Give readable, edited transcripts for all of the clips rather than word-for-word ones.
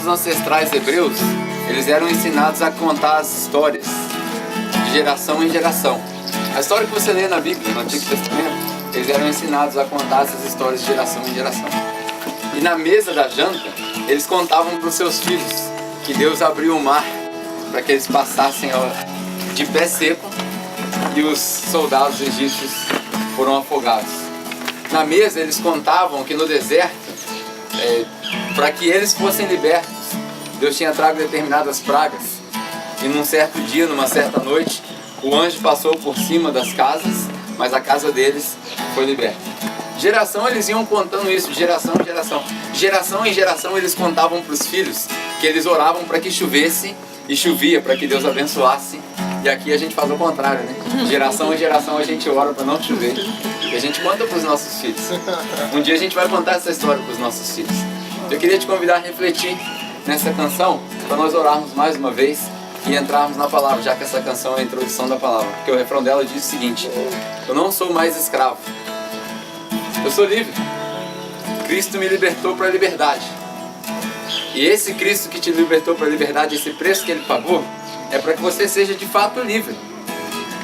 Ancestrais hebreus, eles eram ensinados a contar as histórias de geração em geração. A história que você lê na Bíblia, no Antigo Testamento, eles eram ensinados a contar essas histórias de geração em geração. E na mesa da janta, eles contavam para os seus filhos que Deus abriu o mar para que eles passassem de pé seco e os soldados egípcios foram afogados. Na mesa eles contavam que no deserto, para que eles fossem libertos, Deus tinha trago determinadas pragas, e num certo dia, numa certa noite, o anjo passou por cima das casas, mas a casa deles foi liberta. Geração eles iam contando isso, de geração em geração. Geração em geração eles contavam para os filhos que eles oravam para que chovesse, e chovia para que Deus abençoasse. E aqui a gente faz o contrário, né? Geração em geração a gente ora para não chover, e a gente conta para os nossos filhos. Um dia a gente vai contar essa história para os nossos filhos. Eu queria te convidar a refletir nessa canção, para nós orarmos mais uma vez e entrarmos na palavra, já que essa canção é a introdução da palavra. Porque o refrão dela diz o seguinte: eu não sou mais escravo, eu sou livre. Cristo me libertou para a liberdade. E esse Cristo que te libertou para a liberdade, esse preço que Ele pagou, é para que você seja de fato livre.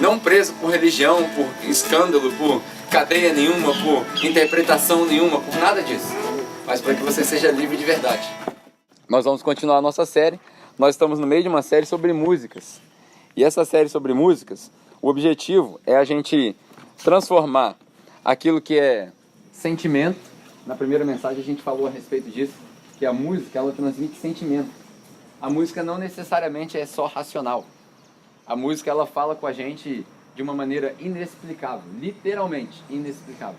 Não preso por religião, por escândalo, por cadeia nenhuma, por interpretação nenhuma, por nada disso. Mas para que você seja livre de verdade. Nós vamos continuar a nossa série. Nós estamos no meio de uma série sobre músicas. E essa série sobre músicas, o objetivo é a gente transformar aquilo que é sentimento. Na primeira mensagem a gente falou a respeito disso, que a música, ela transmite sentimento. A música não necessariamente é só racional. A música, ela fala com a gente de uma maneira inexplicável, literalmente inexplicável.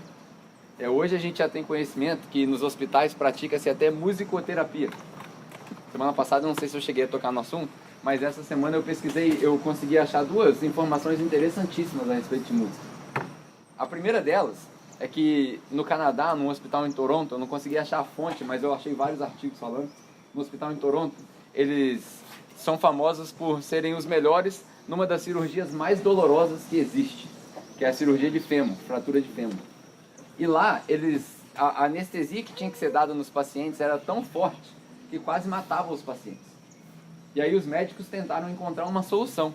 Hoje a gente já tem conhecimento que nos hospitais pratica-se até musicoterapia. Semana passada, não sei se eu cheguei a tocar no assunto, mas essa semana eu pesquisei, eu consegui achar duas informações interessantíssimas a respeito de música. A primeira delas é que no Canadá, num hospital em Toronto, eu não consegui achar a fonte, mas eu achei vários artigos falando, no hospital em Toronto, eles são famosos por serem os melhores numa das cirurgias mais dolorosas que existe, que é a cirurgia de fêmur, fratura de fêmur. E lá, a anestesia que tinha que ser dada nos pacientes era tão forte que quase matava os pacientes. E aí os médicos tentaram encontrar uma solução.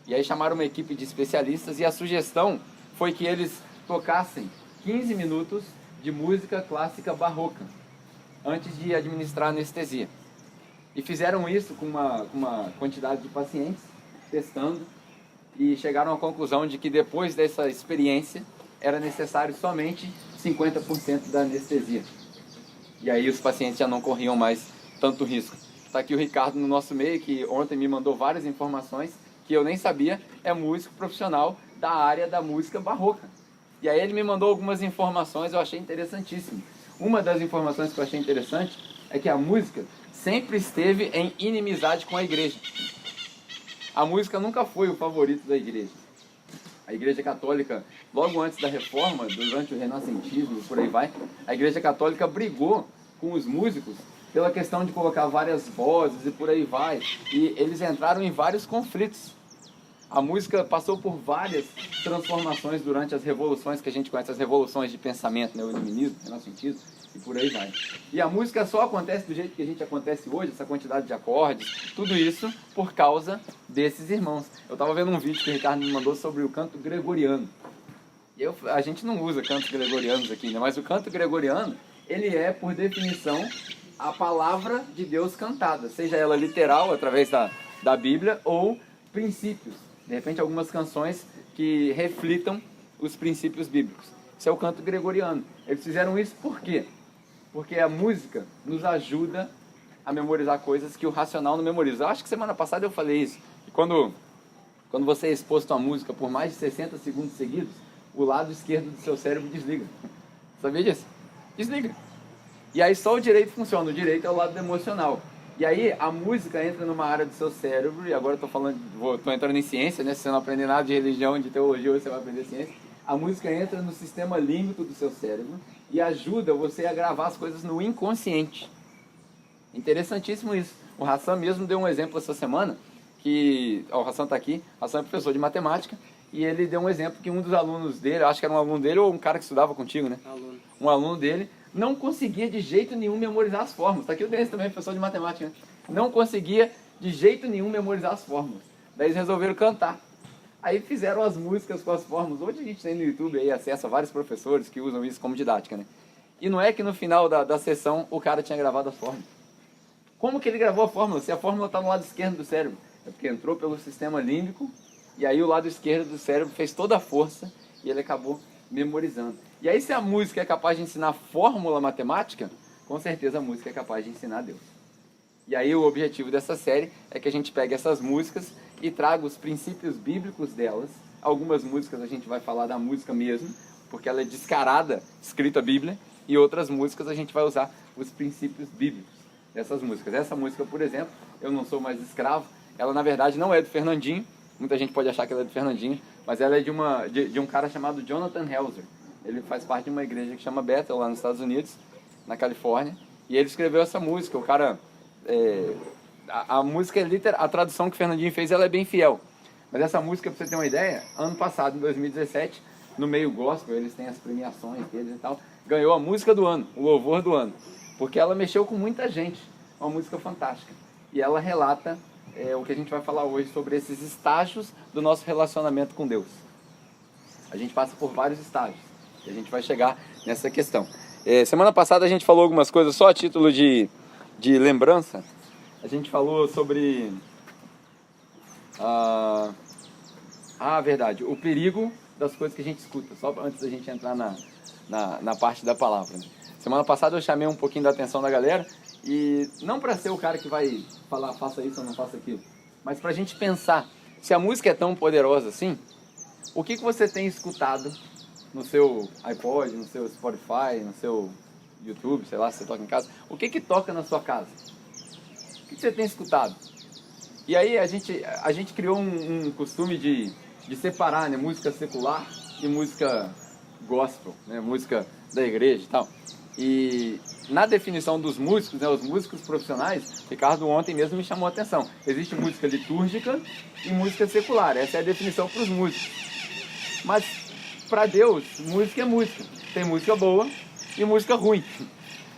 E aí chamaram uma equipe de especialistas e a sugestão foi que eles tocassem 15 minutos de música clássica barroca antes de administrar anestesia. E fizeram isso com uma quantidade de pacientes, testando, e chegaram à conclusão de que depois dessa experiência era necessário somente 50% da anestesia. E aí os pacientes já não corriam mais tanto risco. Está aqui o Ricardo no nosso meio, que ontem me mandou várias informações que eu nem sabia, é músico profissional da área da música barroca. E aí ele me mandou algumas informações, eu achei interessantíssimo. Uma das informações que eu achei interessante é que a música sempre esteve em inimizade com a igreja. A música nunca foi o favorito da igreja. A Igreja Católica, logo antes da Reforma, durante o Renascentismo e por aí vai, a Igreja Católica brigou com os músicos pela questão de colocar várias vozes e por aí vai. E eles entraram em vários conflitos. A música passou por várias transformações durante as revoluções que a gente conhece, as revoluções de pensamento, né? O iluminismo, o renascentismo e por aí vai. E a música só acontece do jeito que a gente acontece hoje, essa quantidade de acordes, tudo isso por causa desses irmãos. Eu estava vendo um vídeo que o Ricardo me mandou sobre o canto gregoriano. E a gente não usa cantos gregorianos aqui, né? Mas o canto gregoriano, ele é, por definição, a palavra de Deus cantada, seja ela literal, através da Bíblia, ou princípios. De repente, algumas canções que reflitam os princípios bíblicos. Isso é o canto gregoriano. Eles fizeram isso por quê? Porque a música nos ajuda a memorizar coisas que o racional não memoriza. Eu acho que semana passada eu falei isso. Que quando você é exposto à música por mais de 60 segundos seguidos, o lado esquerdo do seu cérebro desliga. Sabia disso? Desliga. E aí só o direito funciona. O direito é o lado emocional. E aí a música entra numa área do seu cérebro, e agora eu tô entrando em ciência, né? Se você não aprender nada de religião, de teologia, você vai aprender ciência. A música entra no sistema límbico do seu cérebro e ajuda você a gravar as coisas no inconsciente. Interessantíssimo isso. O Hassan mesmo deu um exemplo essa semana, que o Hassan está aqui, o Hassan é professor de matemática, e ele deu um exemplo que um dos alunos dele, acho que era um aluno dele ou um cara que estudava contigo, né? Um aluno dele não conseguia de jeito nenhum memorizar as fórmulas. Está aqui o Denis também, professor de matemática, né? Não conseguia de jeito nenhum memorizar as fórmulas. Daí eles resolveram cantar. Aí fizeram as músicas com as fórmulas. Hoje a gente tem no YouTube aí acesso a vários professores que usam isso como didática, né? E não é que no final da sessão o cara tinha gravado as fórmulas. Como que ele gravou a fórmula? Se a fórmula está no lado esquerdo do cérebro. É porque entrou pelo sistema límbico e aí o lado esquerdo do cérebro fez toda a força e ele acabou memorizando. E aí se a música é capaz de ensinar fórmula matemática, com certeza a música é capaz de ensinar Deus. E aí o objetivo dessa série é que a gente pegue essas músicas e traga os princípios bíblicos delas. Algumas músicas a gente vai falar da música mesmo, porque ela é descarada, escrita a Bíblia, e outras músicas a gente vai usar os princípios bíblicos dessas músicas. Essa música, por exemplo, Eu Não Sou Mais Escravo, ela na verdade não é do Fernandinho, muita gente pode achar que ela é do Fernandinho, mas ela é de um cara chamado Jonathan Helzer. Ele faz parte de uma igreja que chama Bethel, lá nos Estados Unidos, na Califórnia, e ele escreveu essa música. O cara... a música é a tradução que o Fernandinho fez, ela é bem fiel. Mas essa música, pra você ter uma ideia, ano passado, em 2017, no meio gospel, eles têm as premiações deles e tal, ganhou a música do ano, o louvor do ano, porque ela mexeu com muita gente. Uma música fantástica. E ela relata o que a gente vai falar hoje sobre esses estágios do nosso relacionamento com Deus. A gente passa por vários estágios e a gente vai chegar nessa questão. Semana passada a gente falou algumas coisas só a título de lembrança. A gente falou sobre verdade, o perigo das coisas que a gente escuta, só antes da gente entrar na parte da palavra. Semana passada eu chamei um pouquinho da atenção da galera, e não para ser o cara que vai falar faça isso ou não faça aquilo, mas para a gente pensar, se a música é tão poderosa assim, o que você tem escutado no seu iPod, no seu Spotify, no seu YouTube, sei lá, se você toca em casa, o que toca na sua casa? O que você tem escutado? E aí a gente criou um costume de separar, né, música secular e música gospel, né, música da igreja e tal. E na definição dos músicos, né, os músicos profissionais, Ricardo ontem mesmo me chamou a atenção. Existe música litúrgica e música secular. Essa é a definição para os músicos. Mas para Deus, música é música. Tem música boa e música ruim.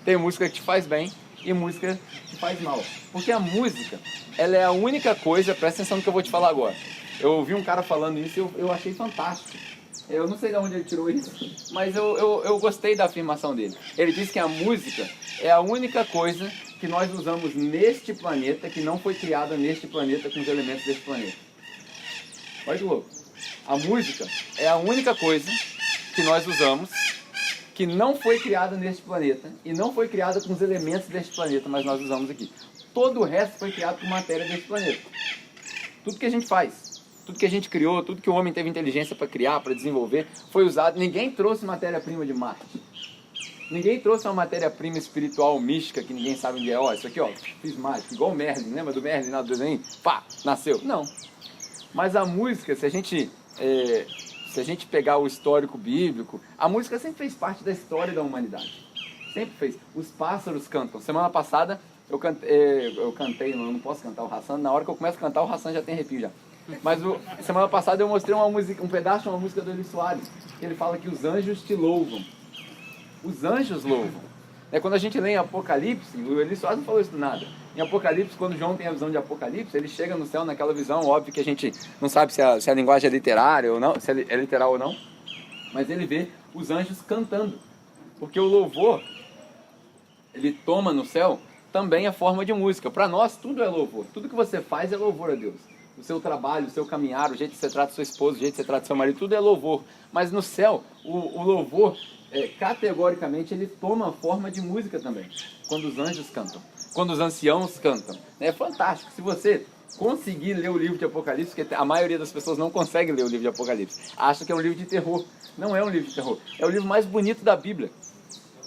Tem música que te faz bem e música que te faz mal. Porque a música, ela é a única coisa, presta atenção no que eu vou te falar agora. Eu ouvi um cara falando isso e eu achei fantástico. Eu não sei de onde ele tirou isso, mas eu gostei da afirmação dele. Ele disse que a música é a única coisa que nós usamos neste planeta, que não foi criada neste planeta com os elementos deste planeta. Olha que louco. A música é a única coisa que nós usamos que não foi criada neste planeta e não foi criada com os elementos deste planeta, mas nós usamos aqui. Todo o resto foi criado com matéria deste planeta. Tudo que a gente faz, tudo que a gente criou, tudo que o homem teve inteligência para criar, para desenvolver, foi usado. Ninguém trouxe matéria-prima de Marte. Ninguém trouxe uma matéria-prima espiritual mística que ninguém sabe onde é. Ó, isso aqui, ó, fiz mágica, igual o Merlin, lembra do Merlin lá do desenho? Pá, nasceu. Não. Mas a música, se a gente pegar o histórico bíblico, a música sempre fez parte da história da humanidade. Sempre fez. Os pássaros cantam. Semana passada eu cantei, não posso cantar o Hassan. Na hora que eu começo a cantar, o Hassan já tem arrepio já. Mas semana passada eu mostrei um pedaço de uma música do Eli Soares. Que ele fala que os anjos te louvam. Os anjos louvam. Quando a gente lê em Apocalipse, o Eli Soares não falou isso do nada. Em Apocalipse, quando João tem a visão de Apocalipse, ele chega no céu naquela visão, óbvio que a gente não sabe se a linguagem é literária ou não, se é literal ou não, mas ele vê os anjos cantando. Porque o louvor, ele toma no céu também a forma de música. Para nós, tudo é louvor. Tudo que você faz é louvor a Deus. O seu trabalho, o seu caminhar, o jeito que você trata sua esposa, o jeito que você trata seu marido, tudo é louvor. Mas no céu, o louvor, categoricamente, ele toma a forma de música também. Quando os anjos cantam, quando os anciãos cantam. É fantástico. Se você conseguir ler o livro de Apocalipse, porque a maioria das pessoas não consegue ler o livro de Apocalipse, acha que é um livro de terror. Não é um livro de terror. É o livro mais bonito da Bíblia.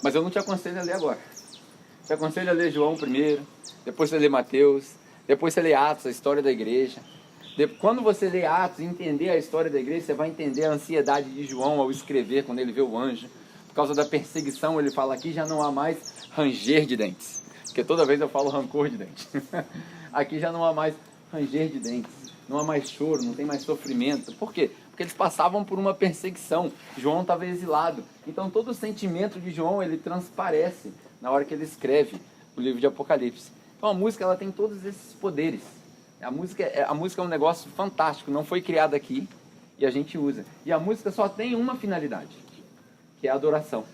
Mas eu não te aconselho a ler agora. Te aconselho a ler João primeiro, depois você lê Mateus, depois você lê Atos, a história da igreja. Quando você lê Atos e entender a história da igreja, você vai entender a ansiedade de João ao escrever, quando ele vê o anjo. Por causa da perseguição, ele fala aqui já não há mais ranger de dentes. Porque toda vez eu falo rancor de dentes. Aqui já não há mais ranger de dentes. Não há mais choro, não tem mais sofrimento. Por quê? Porque eles passavam por uma perseguição. João estava exilado. Então todo o sentimento de João, ele transparece na hora que ele escreve o livro de Apocalipse. Então a música, ela tem todos esses poderes. A música é um negócio fantástico, não foi criada aqui e a gente usa. E a música só tem uma finalidade, que é a adoração.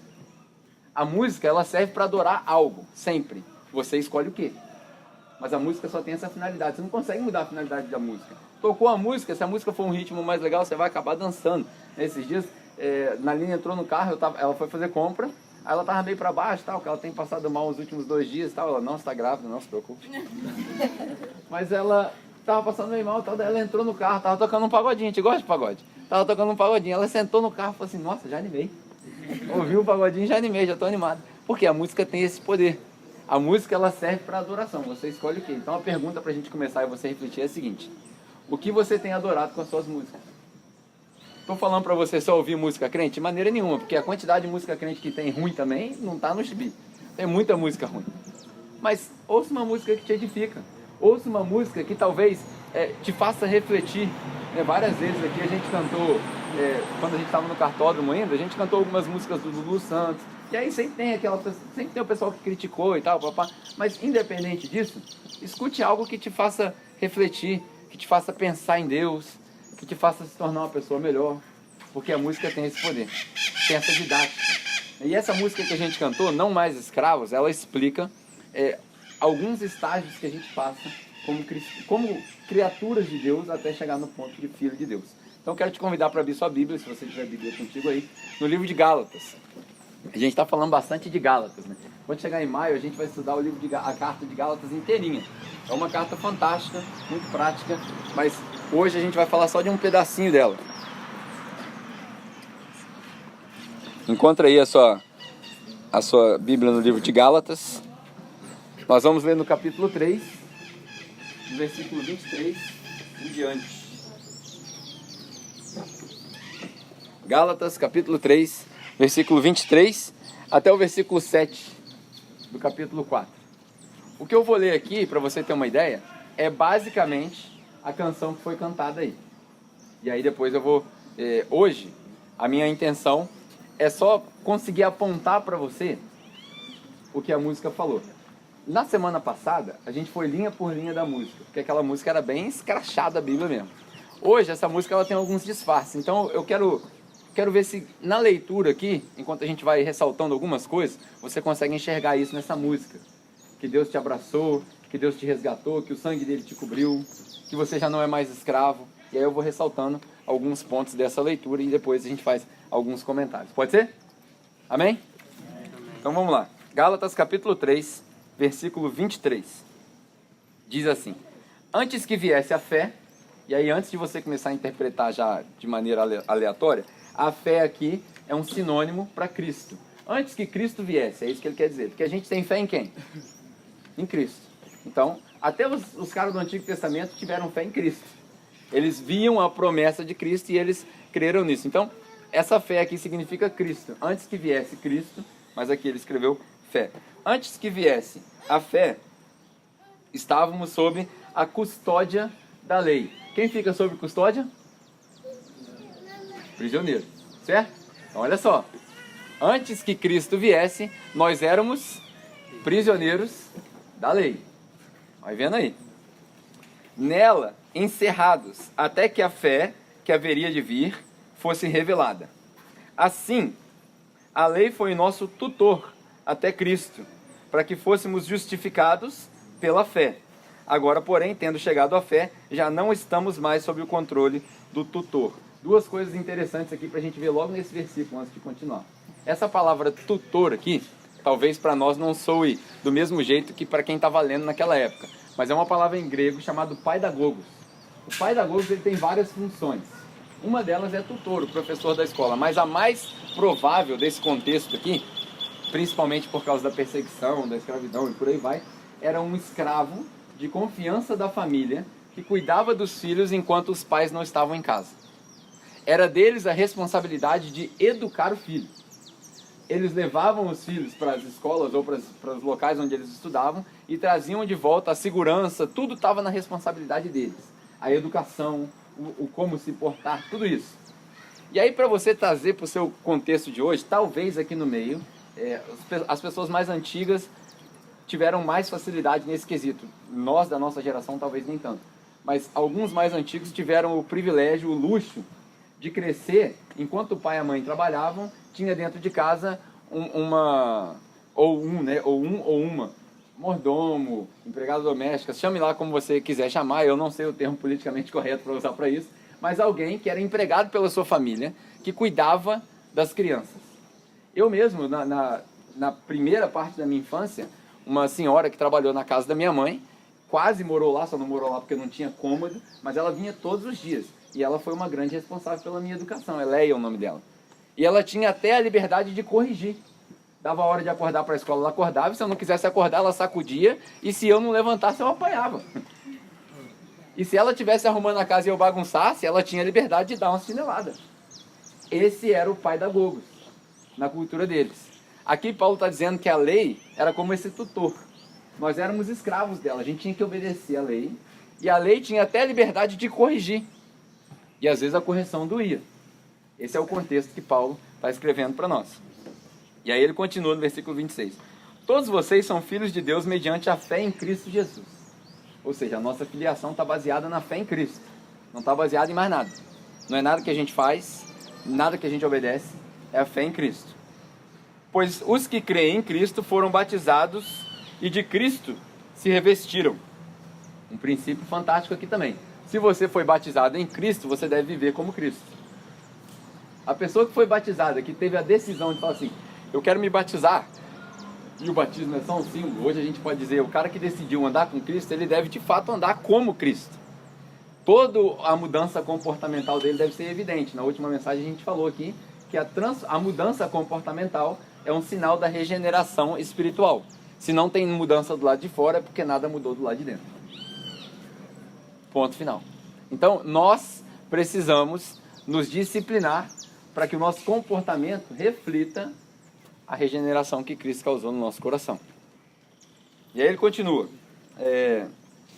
A música, ela serve para adorar algo, sempre. Você escolhe o quê? Mas a música só tem essa finalidade. Você não consegue mudar a finalidade da música. Tocou a música, se a música for um ritmo mais legal, você vai acabar dançando. Esses dias, Naline entrou no carro, ela foi fazer compra, aí ela estava meio para baixo, tal, que ela tem passado mal os últimos 2 dias, tal. Ela não está grávida, não se preocupe. Mas ela estava passando meio mal, tal, daí ela entrou no carro, estava tocando um pagodinho, a gente gosta de pagode. Estava tocando um pagodinho, ela sentou no carro e falou assim, nossa, já animei. Ouvi o pagodinho, já animei, já estou animado. Porque a música tem esse poder. A música, ela serve para adoração, você escolhe o quê? Então a pergunta para a gente começar e você refletir é a seguinte: o que você tem adorado com as suas músicas? Estou falando para você só ouvir música crente? De maneira nenhuma, porque a quantidade de música crente que tem ruim também não está no gibi. Tem muita música ruim. Mas ouça uma música que te edifica. Ouça uma música que talvez te faça refletir. Várias vezes aqui a gente cantou, quando a gente estava no cartódromo ainda, a gente cantou algumas músicas do Lulu Santos. E aí sempre tem o pessoal que criticou e tal, papá. Mas independente disso, escute algo que te faça refletir, que te faça pensar em Deus, que te faça se tornar uma pessoa melhor. Porque a música tem esse poder, tem essa didática. E essa música que a gente cantou, Não Mais Escravos, ela explica alguns estágios que a gente passa como criaturas de Deus até chegar no ponto de filho de Deus. Então eu quero te convidar para abrir sua Bíblia, se você tiver a Bíblia contigo aí, no livro de Gálatas. A gente está falando bastante de Gálatas, né? Quando chegar em maio, a gente vai estudar a carta de Gálatas inteirinha. É uma carta fantástica, muito prática, mas hoje a gente vai falar só de um pedacinho dela. Encontra aí a sua Bíblia no livro de Gálatas. Nós vamos ler no capítulo 3, no versículo 23 em diante. Gálatas, capítulo 3, versículo 23 até o versículo 7 do capítulo 4. O que eu vou ler aqui, para você ter uma ideia, é basicamente a canção que foi cantada aí. E aí depois eu vou... hoje, a minha intenção é só conseguir apontar para você o que a música falou. Na semana passada, a gente foi linha por linha da música, porque aquela música era bem escrachada a Bíblia mesmo. Hoje, essa música ela tem alguns disfarces, então eu quero ver se na leitura aqui, enquanto a gente vai ressaltando algumas coisas, você consegue enxergar isso nessa música. Que Deus te abraçou, que Deus te resgatou, que o sangue dele te cobriu, que você já não é mais escravo. E aí eu vou ressaltando alguns pontos dessa leitura e depois a gente faz alguns comentários. Pode ser? Amém? Então vamos lá. Gálatas capítulo 3, versículo 23. Diz assim: antes que viesse a fé, e aí antes de você começar a interpretar já de maneira aleatória, a fé aqui é um sinônimo para Cristo. Antes que Cristo viesse, é isso que ele quer dizer. Porque a gente tem fé em quem? Em Cristo. Então, até os caras do Antigo Testamento tiveram fé em Cristo. Eles viam a promessa de Cristo e eles creram nisso. Então, essa fé aqui significa Cristo. Antes que viesse Cristo, mas aqui ele escreveu fé. Antes que viesse a fé, estávamos sob a custódia da lei. Quem fica sob custódia? Prisioneiro, certo? Então, olha só. Antes que Cristo viesse, nós éramos prisioneiros da lei. Vai vendo aí. Nela, encerrados, até que a fé que haveria de vir fosse revelada. Assim, a lei foi nosso tutor até Cristo, para que fôssemos justificados pela fé. Agora, porém, tendo chegado à fé, já não estamos mais sob o controle do tutor. Duas coisas interessantes aqui para a gente ver logo nesse versículo, antes de continuar. Essa palavra tutor aqui, talvez para nós não soe do mesmo jeito que para quem estava lendo naquela época, mas é uma palavra em grego chamada paidagogos. O paidagogos ele tem várias funções. Uma delas é tutor, o professor da escola, mas a mais provável desse contexto aqui, principalmente por causa da perseguição, da escravidão e por aí vai, era um escravo de confiança da família que cuidava dos filhos enquanto os pais não estavam em casa. Era deles a responsabilidade de educar o filho. Eles levavam os filhos para as escolas ou para os locais onde eles estudavam e traziam de volta a segurança, tudo estava na responsabilidade deles. A educação, o como se portar, tudo isso. E aí, para você trazer para o seu contexto de hoje, talvez aqui no meio, as pessoas mais antigas tiveram mais facilidade nesse quesito. Nós, da nossa geração, talvez nem tanto. Mas alguns mais antigos tiveram o privilégio, o luxo de crescer enquanto o pai e a mãe trabalhavam, tinha dentro de casa uma mordomo, empregada doméstica, chame lá como você quiser chamar, eu não sei o termo politicamente correto para usar para isso, mas alguém que era empregado pela sua família, que cuidava das crianças. Eu mesmo, na primeira parte da minha infância, uma senhora que trabalhou na casa da minha mãe, quase morou lá, só não morou lá porque não tinha cômodo, mas ela vinha todos os dias. E ela foi uma grande responsável pela minha educação, Leia é o nome dela. E ela tinha até a liberdade de corrigir. Dava a hora de acordar para a escola, ela acordava, e se eu não quisesse acordar, ela sacudia, e se eu não levantasse, eu apanhava. E se ela estivesse arrumando a casa e eu bagunçasse, ela tinha a liberdade de dar uma chinelada. Esse era o paidagogos, na cultura deles. Aqui Paulo está dizendo que a lei era como esse tutor. Nós éramos escravos dela, a gente tinha que obedecer a lei, e a lei tinha até a liberdade de corrigir. E às vezes a correção doía. Esse é o contexto que Paulo está escrevendo para nós. E aí ele continua no versículo 26. Todos vocês são filhos de Deus mediante a fé em Cristo Jesus. Ou seja, a nossa filiação está baseada na fé em Cristo. Não está baseada em mais nada. Não é nada que a gente faz, nada que a gente obedece, é a fé em Cristo. Pois os que creem em Cristo foram batizados e de Cristo se revestiram. Um princípio fantástico aqui também. Se você foi batizado em Cristo, você deve viver como Cristo. A pessoa que foi batizada, que teve a decisão de falar assim, eu quero me batizar, e o batismo é só um símbolo, hoje a gente pode dizer, o cara que decidiu andar com Cristo, ele deve de fato andar como Cristo. Toda a mudança comportamental dele deve ser evidente. Na última mensagem a gente falou aqui que a mudança comportamental é um sinal da regeneração espiritual. Se não tem mudança do lado de fora, é porque nada mudou do lado de dentro. Ponto final. Então, nós precisamos nos disciplinar para que o nosso comportamento reflita a regeneração que Cristo causou no nosso coração. E aí ele continua.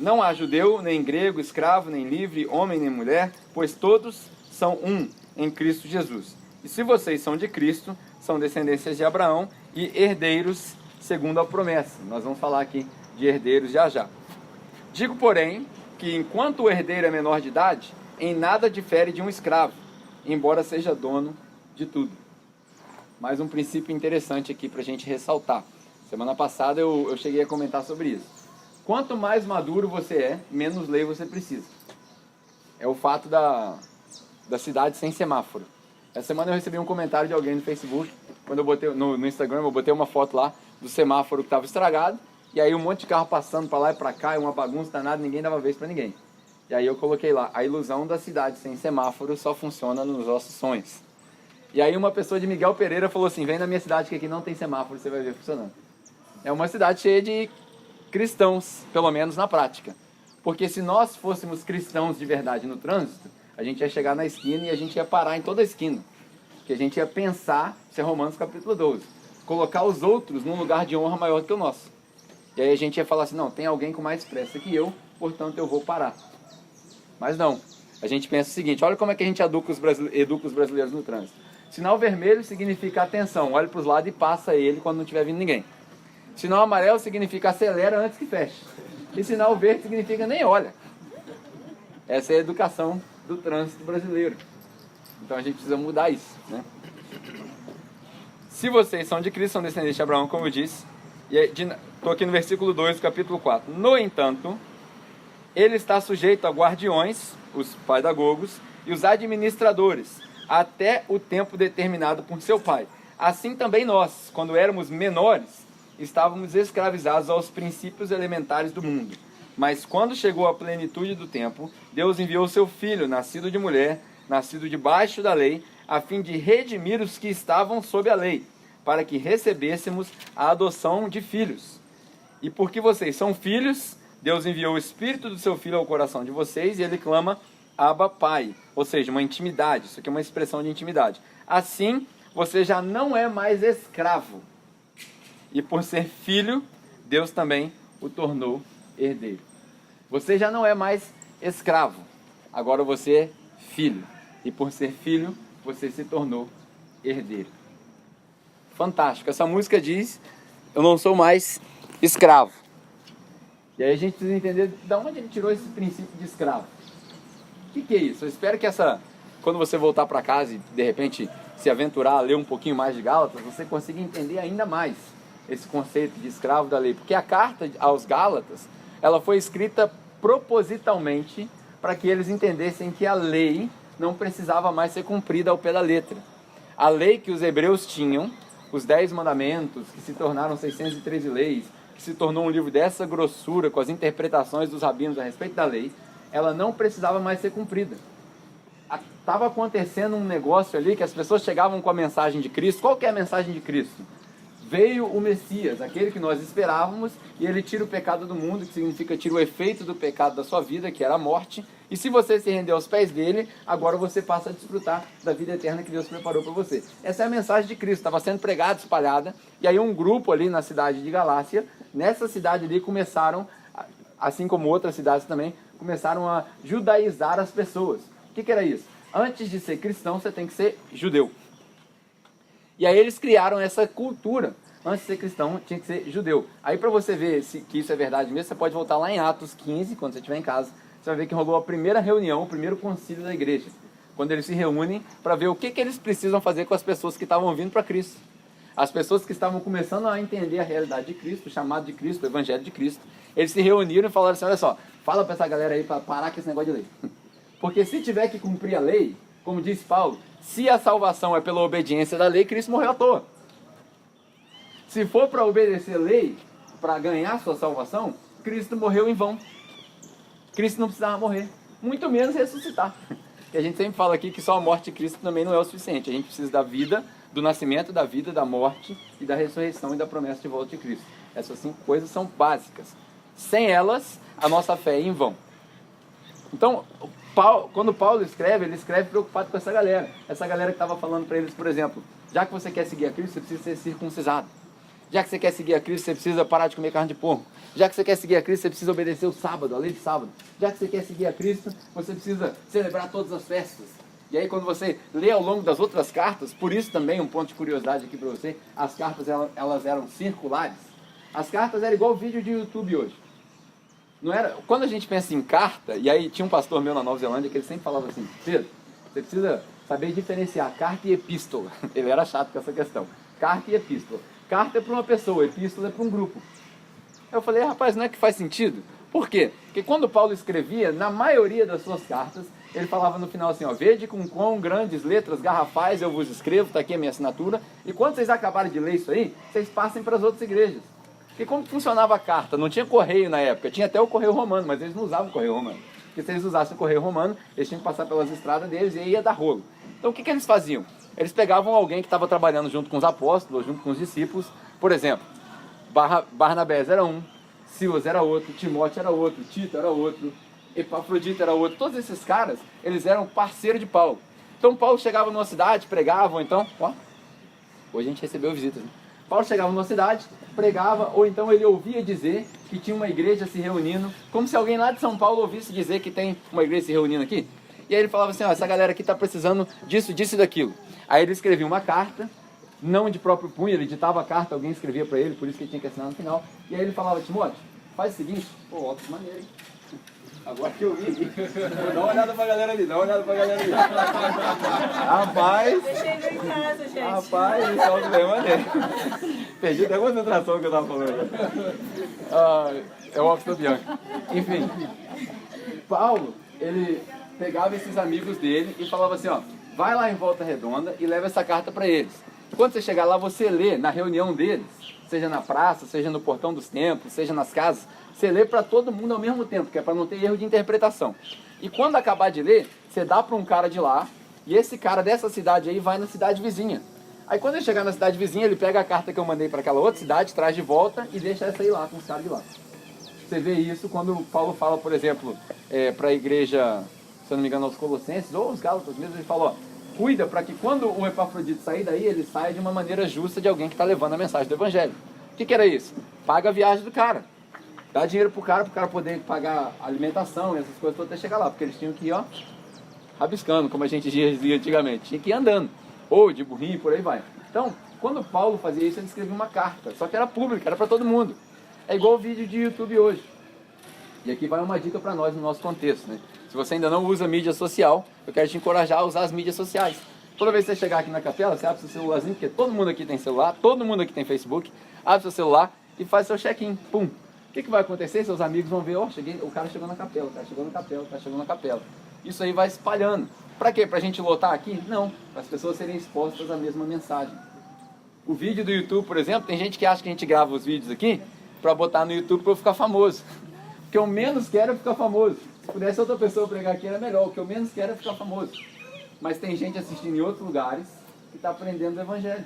Não há judeu, nem grego, escravo, nem livre, homem, nem mulher, pois todos são um em Cristo Jesus. E se vocês são de Cristo, são descendências de Abraão e herdeiros segundo a promessa. Nós vamos falar aqui de herdeiros já já. Digo, porém, que enquanto o herdeiro é menor de idade, em nada difere de um escravo, embora seja dono de tudo. Mais um princípio interessante aqui para a gente ressaltar. Semana passada eu cheguei a comentar sobre isso. Quanto mais maduro você é, menos lei você precisa. É o fato da cidade sem semáforo. Essa semana eu recebi um comentário de alguém no Facebook, quando eu botei no Instagram, eu botei uma foto lá do semáforo que estava estragado, e aí um monte de carro passando para lá e para cá, e uma bagunça danada, ninguém dava vez para ninguém. E aí eu coloquei lá, a ilusão da cidade sem semáforo só funciona nos nossos sonhos. E aí uma pessoa de Miguel Pereira falou assim, vem na minha cidade que aqui não tem semáforo, você vai ver funcionando. É uma cidade cheia de cristãos, pelo menos na prática. Porque se nós fôssemos cristãos de verdade no trânsito, a gente ia chegar na esquina e a gente ia parar em toda a esquina. Que a gente ia pensar, isso é Romanos capítulo 12, colocar os outros num lugar de honra maior do que o nosso. E aí a gente ia falar assim, não, tem alguém com mais pressa que eu, portanto eu vou parar. Mas não, a gente pensa o seguinte, olha como é que a gente educa os brasileiros no trânsito. Sinal vermelho significa atenção, olha para os lados e passa ele quando não estiver vindo ninguém. Sinal amarelo significa acelera antes que feche. E sinal verde significa nem olha. Essa é a educação do trânsito brasileiro. Então a gente precisa mudar isso, né? Se vocês são de Cristo, são descendentes de Abraão, como eu disse, e estou aqui no versículo 2 do capítulo 4. No entanto, ele está sujeito a guardiões, os pedagogos, e os administradores, até o tempo determinado por seu pai. Assim também nós, quando éramos menores, estávamos escravizados aos princípios elementares do mundo. Mas quando chegou a plenitude do tempo, Deus enviou seu Filho, nascido de mulher, nascido debaixo da lei, a fim de redimir os que estavam sob a lei, para que recebêssemos a adoção de filhos. E porque vocês são filhos, Deus enviou o Espírito do seu Filho ao coração de vocês, e ele clama, Abba, Pai. Ou seja, uma intimidade, isso aqui é uma expressão de intimidade. Assim, você já não é mais escravo. E por ser filho, Deus também o tornou herdeiro. Você já não é mais escravo, agora você é filho. E por ser filho, você se tornou herdeiro. Fantástico. Essa música diz, eu não sou mais escravo. E aí a gente precisa entender de onde ele tirou esse princípio de escravo. O que é isso? Eu espero que quando você voltar para casa e de repente se aventurar a ler um pouquinho mais de Gálatas, você consiga entender ainda mais esse conceito de escravo da lei. Porque a carta aos Gálatas, ela foi escrita propositalmente para que eles entendessem que a lei não precisava mais ser cumprida ao pé da letra. A lei que os hebreus tinham, os 10 mandamentos, que se tornaram 613 leis, que se tornou um livro dessa grossura, com as interpretações dos rabinos a respeito da lei, ela não precisava mais ser cumprida. Estava acontecendo um negócio ali que as pessoas chegavam com a mensagem de Cristo. Qual que é a mensagem de Cristo? Veio o Messias, aquele que nós esperávamos, e ele tira o pecado do mundo, que significa tira o efeito do pecado da sua vida, que era a morte. E se você se render aos pés dele, agora você passa a desfrutar da vida eterna que Deus preparou para você. Essa é a mensagem de Cristo, estava sendo pregada, espalhada, e aí um grupo ali na cidade de Galácia, nessa cidade ali começaram, assim como outras cidades também, começaram a judaizar as pessoas. O que era isso? Antes de ser cristão, você tem que ser judeu. E aí eles criaram essa cultura. Antes de ser cristão, tinha que ser judeu. Aí para você ver que isso é verdade mesmo, você pode voltar lá em Atos 15, quando você estiver em casa. Você vai ver que rolou a primeira reunião, o primeiro concílio da igreja. Quando eles se reúnem para ver o que eles precisam fazer com as pessoas que estavam vindo para Cristo. As pessoas que estavam começando a entender a realidade de Cristo, o chamado de Cristo, o evangelho de Cristo. Eles se reuniram e falaram assim, olha só, fala para essa galera aí para parar com esse negócio de lei. Porque se tiver que cumprir a lei, como disse Paulo, se a salvação é pela obediência da lei, Cristo morreu à toa. Se for para obedecer a lei, para ganhar sua salvação, Cristo morreu em vão. Cristo não precisava morrer, muito menos ressuscitar. E a gente sempre fala aqui que só a morte de Cristo também não é o suficiente. A gente precisa da vida, do nascimento, da vida, da morte e da ressurreição e da promessa de volta de Cristo. Essas 5 coisas são básicas. Sem elas, a nossa fé é em vão. Então, quando Paulo escreve, ele escreve preocupado com essa galera. Essa galera que estava falando para eles, por exemplo, já que você quer seguir a Cristo, você precisa ser circuncisado. Já que você quer seguir a Cristo, você precisa parar de comer carne de porco. Já que você quer seguir a Cristo, você precisa obedecer o sábado, a lei de sábado. Já que você quer seguir a Cristo, você precisa celebrar todas as festas. E aí quando você lê ao longo das outras cartas, por isso também um ponto de curiosidade aqui para você, as cartas elas eram circulares. As cartas eram igual o vídeo de YouTube hoje. Não era, quando a gente pensa em carta, e aí tinha um pastor meu na Nova Zelândia que ele sempre falava assim, Pedro, você precisa saber diferenciar carta e epístola. Ele era chato com essa questão. Carta e epístola. Carta é para uma pessoa, epístola é para um grupo. Eu falei, rapaz, não é que faz sentido? Por quê? Porque quando Paulo escrevia, na maioria das suas cartas, ele falava no final assim, ó, vede com quão grandes letras garrafais eu vos escrevo, está aqui a minha assinatura, e quando vocês acabarem de ler isso aí, vocês passem para as outras igrejas. Porque como funcionava a carta? Não tinha correio na época, tinha até o correio romano, mas eles não usavam o correio romano. Porque se eles usassem o correio romano, eles tinham que passar pelas estradas deles e aí ia dar rolo. Então o que eles faziam? Eles pegavam alguém que estava trabalhando junto com os apóstolos, junto com os discípulos. Por exemplo, Barnabés era um, Silas era outro, Timóteo era outro, Tito era outro, Epafrodito era outro. Todos esses caras, eles eram parceiros de Paulo. Então Paulo chegava numa cidade, pregava, ou então... hoje a gente recebeu visitas, né? Paulo chegava numa cidade, pregava, ou então ele ouvia dizer que tinha uma igreja se reunindo, como se alguém lá de São Paulo ouvisse dizer que tem uma igreja se reunindo aqui. E aí ele falava assim, essa galera aqui está precisando disso, disso e daquilo. Aí ele escrevia uma carta, não de próprio punho, ele ditava a carta, alguém escrevia para ele, por isso que ele tinha que assinar no final. E aí ele falava, Timóteo, faz o seguinte, ó que maneiro, hein? Agora que eu vi, dá uma olhada pra galera ali, Rapaz, Deixei ele em casa, gente. Rapaz, isso é bem maneiro. Perdi até a concentração que eu tava falando. É o office do Bianca. Enfim, Paulo, ele pegava esses amigos dele e falava assim, vai lá em Volta Redonda e leva essa carta para eles. Quando você chegar lá, você lê na reunião deles, seja na praça, seja no portão dos templos, seja nas casas, você lê para todo mundo ao mesmo tempo, que é para não ter erro de interpretação. E quando acabar de ler, você dá para um cara de lá, e esse cara dessa cidade aí vai na cidade vizinha. Aí quando ele chegar na cidade vizinha, ele pega a carta que eu mandei para aquela outra cidade, traz de volta e deixa essa aí lá, com os caras de lá. Você vê isso quando Paulo fala, por exemplo, para a igreja, se eu não me engano, aos Colossenses, ou os Gálatas mesmo, ele fala, cuida para que quando o Epafrodito sair daí, ele saia de uma maneira justa de alguém que está levando a mensagem do Evangelho. O que era isso? Paga a viagem do cara. Dá dinheiro pro cara poder pagar alimentação e essas coisas todas até chegar lá, porque eles tinham que ir, rabiscando, como a gente dizia antigamente. Tinha que ir andando, ou de burrinho, por aí vai. Então, quando Paulo fazia isso, ele escrevia uma carta, só que era pública, era para todo mundo. É igual o vídeo de YouTube hoje. E aqui vai uma dica para nós no nosso contexto, né? Se você ainda não usa mídia social, eu quero te encorajar a usar as mídias sociais. Toda vez que você chegar aqui na capela, você abre seu celularzinho, porque todo mundo aqui tem celular, todo mundo aqui tem Facebook, abre seu celular e faz seu check-in, pum. O que vai acontecer? Seus amigos vão ver, o cara chegou na capela, o cara chegou na capela, o cara chegou na capela. Isso aí vai espalhando. Para quê? Para a gente lotar aqui? Não, para as pessoas serem expostas à mesma mensagem. O vídeo do YouTube, por exemplo, tem gente que acha que a gente grava os vídeos aqui para botar no YouTube para eu ficar famoso. O que eu menos quero é ficar famoso. Se pudesse outra pessoa pregar aqui era melhor, o que eu menos quero é ficar famoso. Mas tem gente assistindo em outros lugares que está aprendendo o Evangelho.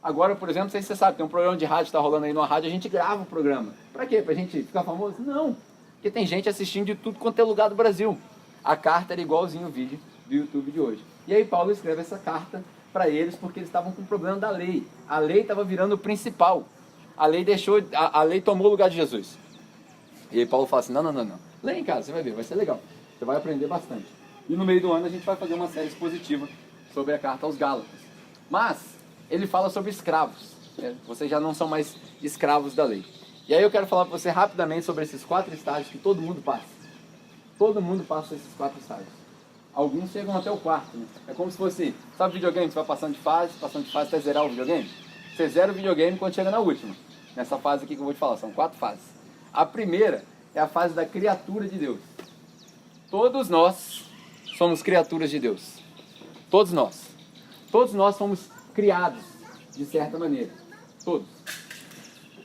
Agora, por exemplo, não sei se você sabe, tem um programa de rádio que está rolando aí numa rádio, a gente grava o programa. Para quê? Para a gente ficar famoso? Não, porque tem gente assistindo de tudo quanto é lugar do Brasil. A carta era igualzinho o vídeo do YouTube de hoje. E aí Paulo escreve essa carta para eles porque eles estavam com o problema da lei. A lei estava virando o principal. A lei tomou o lugar de Jesus. E aí Paulo fala assim, não. Leia em casa, você vai ver, vai ser legal. Você vai aprender bastante. E no meio do ano a gente vai fazer uma série expositiva sobre a carta aos Gálatas. Mas ele fala sobre escravos. Vocês já não são mais escravos da lei. E aí eu quero falar para você rapidamente sobre esses 4 estágios que todo mundo passa. Todo mundo passa esses 4 estágios. Alguns chegam até o 4º, né? É como se fosse, sabe videogame? Você vai passando de fase até zerar o videogame. Você zera o videogame quando chega na última. Nessa fase aqui que eu vou te falar, são 4 fases. A primeira é a fase da criatura de Deus. Todos nós somos criaturas de Deus. Todos nós. Todos nós fomos criados, de certa maneira. Todos.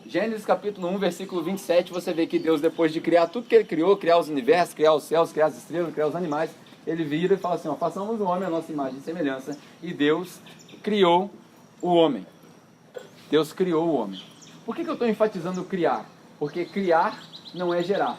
Gênesis capítulo 1, versículo 27, você vê que Deus, depois de criar tudo que Ele criou, criar os universos, criar os céus, criar as estrelas, criar os animais, Ele vira e fala assim, façamos o homem a nossa imagem e semelhança. E Deus criou o homem. Deus criou o homem. Por que eu estou enfatizando o criar? Porque criar não é gerar.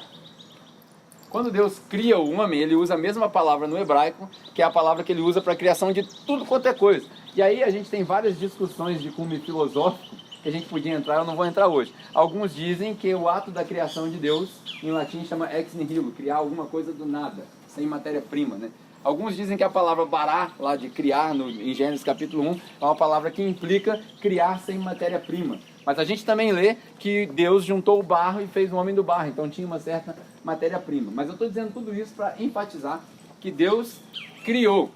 Quando Deus cria o homem, Ele usa a mesma palavra no hebraico, que é a palavra que Ele usa para a criação de tudo quanto é coisa. E aí a gente tem várias discussões de cunho filosófico que a gente podia entrar, eu não vou entrar hoje. Alguns dizem que o ato da criação de Deus, em latim chama ex nihilo, criar alguma coisa do nada, sem matéria-prima, né? Alguns dizem que a palavra bará, lá de criar, em Gênesis capítulo 1, é uma palavra que implica criar sem matéria-prima. Mas a gente também lê que Deus juntou o barro e fez o homem do barro, então tinha uma certa matéria-prima. Mas eu estou dizendo tudo isso para enfatizar que Deus criou,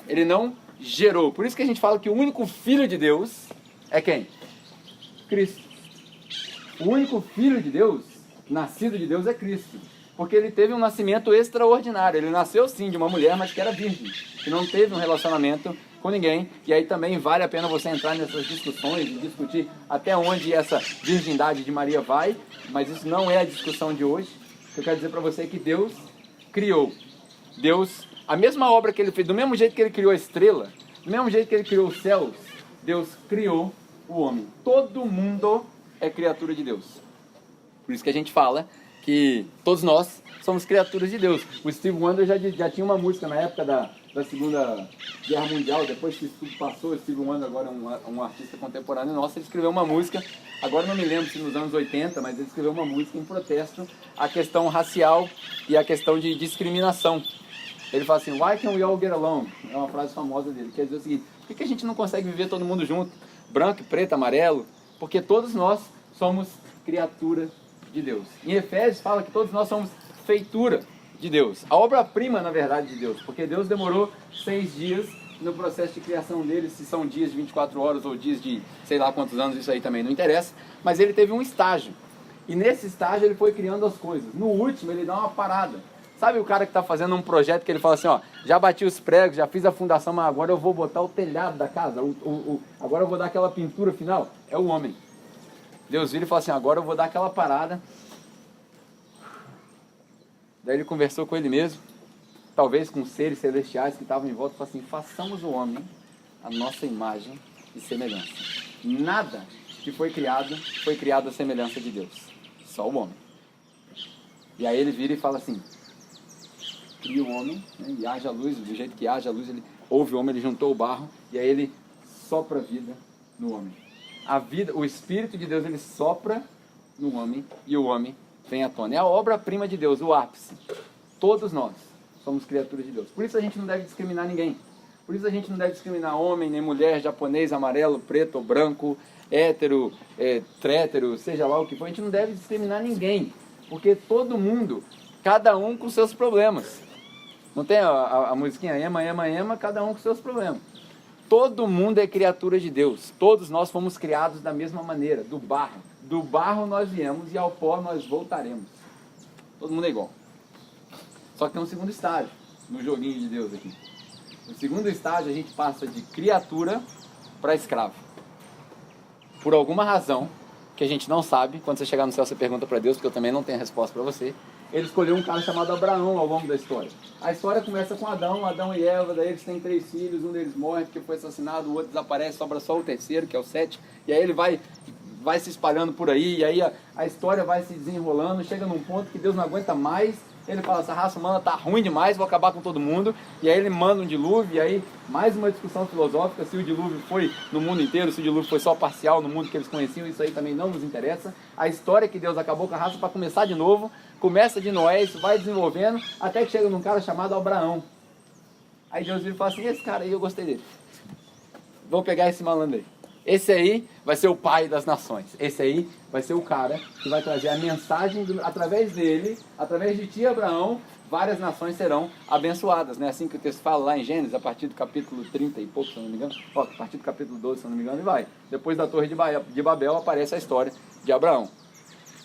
Ele não gerou. Por isso que a gente fala que o único filho de Deus é quem? Cristo. O único filho de Deus, nascido de Deus, é Cristo. Porque Ele teve um nascimento extraordinário. Ele nasceu sim de uma mulher, mas que era virgem, que não teve um relacionamento com ninguém. E aí também vale a pena você entrar nessas discussões e discutir até onde essa virgindade de Maria vai, mas isso não é a discussão de hoje. Eu quero dizer para você que Deus criou. Deus, a mesma obra que Ele fez, do mesmo jeito que Ele criou a estrela, Do mesmo jeito que ele criou os céus, Deus criou o homem. Todo mundo é criatura de Deus. Por isso que a gente fala que todos nós somos criaturas de Deus. O Steve Wonder já tinha uma música na época da Segunda Guerra Mundial. Depois que isso tudo passou, o Steve Wonder agora é um artista contemporâneo nosso. Ele escreveu uma música, agora não me lembro se nos anos 80, mas ele escreveu uma música em protesto à questão racial e à questão de discriminação. Ele fala assim, why can't we all get along? É uma frase famosa dele, quer dizer o seguinte, por que a gente não consegue viver todo mundo junto? Branco, preto, amarelo? Porque todos nós somos criatura de Deus. Em Efésios fala que todos nós somos feitura de Deus. A obra-prima, na verdade, de Deus. Porque Deus demorou 6 dias no processo de criação dele, se são dias de 24 horas ou dias de sei lá quantos anos, isso aí também não interessa. Mas ele teve um estágio. E nesse estágio ele foi criando as coisas. No último ele dá uma parada. Sabe o cara que está fazendo um projeto que ele fala assim, ó, já bati os pregos, já fiz a fundação, mas agora eu vou botar o telhado da casa, agora eu vou dar aquela pintura final? É o homem. Deus vira e fala assim, agora eu vou dar aquela parada. Daí ele conversou com ele mesmo, talvez com seres celestiais que estavam em volta, e falou assim, façamos o homem a nossa imagem e semelhança. Nada que foi criado à semelhança de Deus. Só o homem. E aí ele vira e fala assim, cria o homem, né, e haja luz, do jeito que haja luz, ele ouve o homem, ele juntou o barro, e aí ele sopra a vida no homem. A vida, o Espírito de Deus, ele sopra no homem, e o homem vem à tona. É a obra-prima de Deus, o ápice. Todos nós somos criaturas de Deus. Por isso a gente não deve discriminar ninguém. Por isso a gente não deve discriminar homem, nem mulher, japonês, amarelo, preto ou branco, hétero, trétero, seja lá o que for. A gente não deve discriminar ninguém. Porque todo mundo, cada um com seus problemas. Não tem a musiquinha ema, ema, ema, cada um com seus problemas. Todo mundo é criatura de Deus. Todos nós fomos criados da mesma maneira, do barro. Do barro nós viemos e ao pó nós voltaremos. Todo mundo é igual. Só que tem um segundo estágio no joguinho de Deus aqui. No segundo estágio a gente passa de criatura para escravo. Por alguma razão que a gente não sabe, quando você chegar no céu você pergunta para Deus, porque eu também não tenho a resposta para você. Ele escolheu um cara chamado Abraão ao longo da história. A história começa com Adão e Eva, daí eles têm 3 filhos, um deles morre porque foi assassinado, o outro desaparece, sobra só o terceiro, que é o 7, e aí ele vai se espalhando por aí, e aí a história vai se desenrolando, chega num ponto que Deus não aguenta mais, ele fala, essa raça humana tá ruim demais, vou acabar com todo mundo, e aí ele manda um dilúvio, e aí mais uma discussão filosófica, se o dilúvio foi no mundo inteiro, se o dilúvio foi só parcial no mundo que eles conheciam, isso aí também não nos interessa. A história é que Deus acabou com a raça para começar de novo, começa de Noé, isso vai desenvolvendo, até que chega num cara chamado Abraão. Aí Deus vira e fala assim, esse cara aí eu gostei dele, vou pegar esse malandro aí. Esse aí vai ser o pai das nações. Esse aí vai ser o cara que vai trazer a mensagem, através dele, através de ti, Abraão, várias nações serão abençoadas. Né? Assim que o texto fala lá em Gênesis, a partir do capítulo 30 e pouco, se eu não me engano, a partir do capítulo 12, se eu não me engano, e vai. Depois da Torre de Babel aparece a história de Abraão.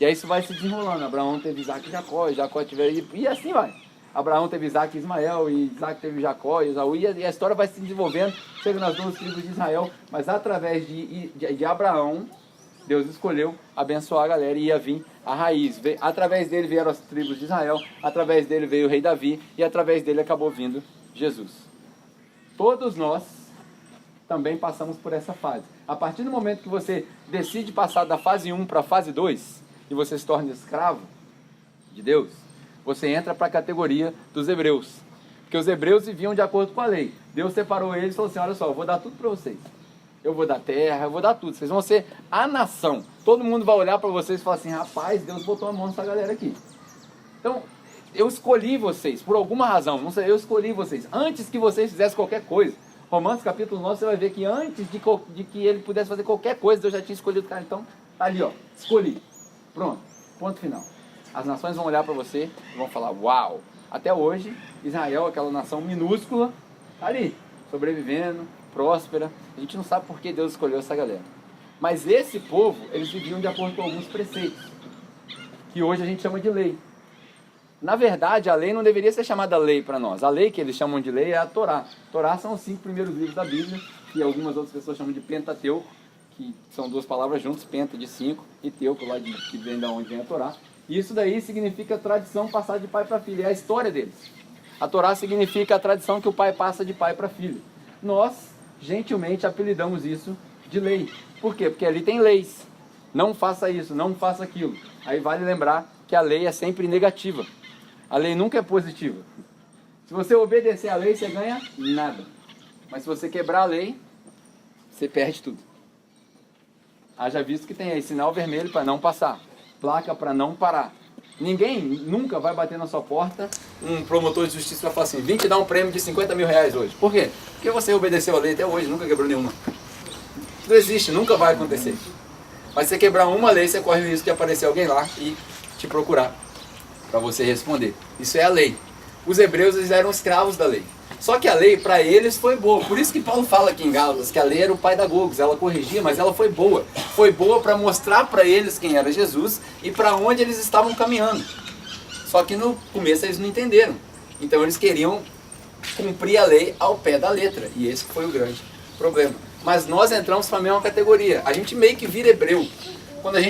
E aí isso vai se desenrolando. Abraão teve Isaac e Jacó, Jacó teve... E assim vai. Abraão teve Isaac e Ismael, e Isaac teve Jacó e Esaú, e a história vai se desenvolvendo, chega nas 12 tribos de Israel, mas através de Abraão, Deus escolheu abençoar a galera e ia vir a raiz. Através dele vieram as tribos de Israel, através dele veio o rei Davi, e através dele acabou vindo Jesus. Todos nós também passamos por essa fase. A partir do momento que você decide passar da fase 1 para a fase 2, e você se torna escravo de Deus, você entra para a categoria dos hebreus. Porque os hebreus viviam de acordo com a lei. Deus separou eles e falou assim, olha só, eu vou dar tudo para vocês. Eu vou dar terra, eu vou dar tudo. Vocês vão ser a nação. Todo mundo vai olhar para vocês e falar assim, rapaz, Deus botou a mão nessa galera aqui. Então, eu escolhi vocês, por alguma razão. Não sei, eu escolhi vocês. Antes que vocês fizessem qualquer coisa. Romanos capítulo 9, você vai ver que antes de que ele pudesse fazer qualquer coisa, Deus já tinha escolhido o cara. Então, tá ali, ó, escolhi. Pronto, ponto final. As nações vão olhar para você e vão falar, uau! Até hoje, Israel, aquela nação minúscula, tá ali, sobrevivendo, próspera. A gente não sabe por que Deus escolheu essa galera. Mas esse povo, eles viviam de acordo com alguns preceitos, que hoje a gente chama de lei. Na verdade, a lei não deveria ser chamada lei para nós. A lei que eles chamam de lei é a Torá. Torá são os 5 primeiros livros da Bíblia, que algumas outras pessoas chamam de Pentateuco, que são 2 palavras juntas, penta de 5 e teuco, lá que vem da onde vem a Torá. E isso daí significa tradição passada de pai para filho, é a história deles. A Torá significa a tradição que o pai passa de pai para filho. Nós gentilmente apelidamos isso de lei. Por quê? Porque ali tem leis. Não faça isso, não faça aquilo. Aí vale lembrar que a lei é sempre negativa. A lei nunca é positiva. Se você obedecer a lei, você ganha nada. Mas se você quebrar a lei, você perde tudo. Haja visto que tem aí sinal vermelho para não passar, placa para não parar. Ninguém nunca vai bater na sua porta, um promotor de justiça vai falar assim, vim te dar um prêmio de 50 mil reais hoje. Por quê? Porque você obedeceu a lei até hoje, nunca quebrou nenhuma. Isso não existe, nunca vai acontecer. Mas se você quebrar uma lei, você corre o risco de aparecer alguém lá e te procurar para você responder. Isso é a lei. Os hebreus, eles eram escravos da lei. Só que a lei, para eles, foi boa. Por isso que Paulo fala aqui em Gálatas, que a lei era o pai da Gogos. Ela corrigia, mas ela foi boa. Foi boa para mostrar para eles quem era Jesus e para onde eles estavam caminhando. Só que no começo eles não entenderam. Então eles queriam cumprir a lei ao pé da letra. E esse foi o grande problema. Mas nós entramos para a mesma categoria. A gente meio que vira hebreu. Quando a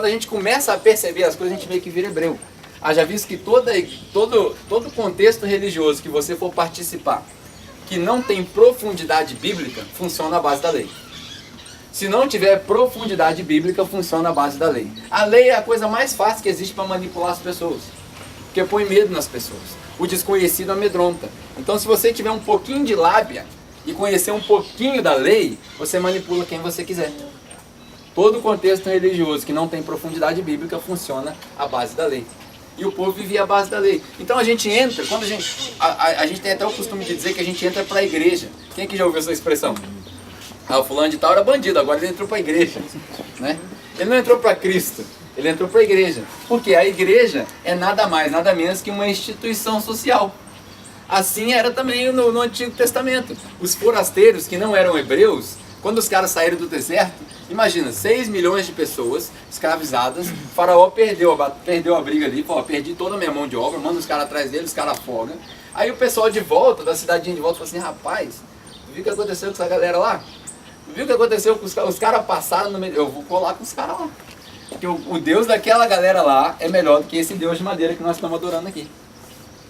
gente começa a perceber as coisas, a gente meio que vira hebreu. Haja visto que todo contexto religioso que você for participar, que não tem profundidade bíblica, funciona à base da lei. Se não tiver profundidade bíblica, funciona à base da lei. A lei é a coisa mais fácil que existe para manipular as pessoas, porque põe medo nas pessoas. O desconhecido amedronta. Então, se você tiver um pouquinho de lábia e conhecer um pouquinho da lei, você manipula quem você quiser. Todo contexto religioso que não tem profundidade bíblica funciona à base da lei. E o povo vivia à base da lei. Então a gente entra, quando a gente tem até o costume de dizer que a gente entra para a igreja. Quem que já ouviu essa expressão? Ah, o fulano de tal era bandido, agora ele entrou para a igreja. Né? Ele não entrou para Cristo, ele entrou para a igreja. Porque a igreja é nada mais, nada menos que uma instituição social. Assim era também no Antigo Testamento. Os forasteiros que não eram hebreus, quando os caras saíram do deserto, imagina, 6 milhões de pessoas escravizadas, o faraó perdeu a briga ali, falou, perdi toda a minha mão de obra, manda os caras atrás dele, os caras afogam. Aí o pessoal de volta, da cidadinha de volta, falou assim, rapaz, viu o que aconteceu com essa galera lá? Viu o que aconteceu com os caras passaram no meio, eu vou colar com os caras lá. Porque o Deus daquela galera lá é melhor do que esse Deus de madeira que nós estamos adorando aqui.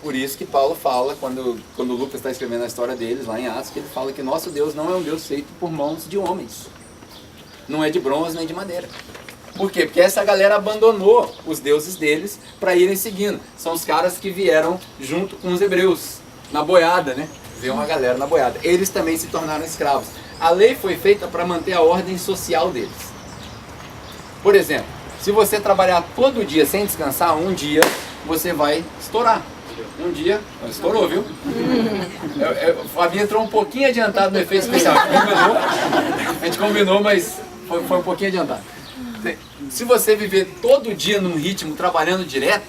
Por isso que Paulo fala, quando o Lucas está escrevendo a história deles, lá em Atos, que ele fala que nosso Deus não é um Deus feito por mãos de homens. Não é de bronze nem de madeira. Por quê? Porque essa galera abandonou os deuses deles para irem seguindo. São os caras que vieram junto com os hebreus, na boiada, né? Veio uma galera na boiada. Eles também se tornaram escravos. A lei foi feita para manter a ordem social deles. Por exemplo, se você trabalhar todo dia sem descansar, um dia você vai estourar. Um dia, estourou, viu? O Fabinho entrou um pouquinho adiantado no efeito especial. A gente combinou, mas foi um pouquinho adiantado. Se você viver todo dia num ritmo, trabalhando direto,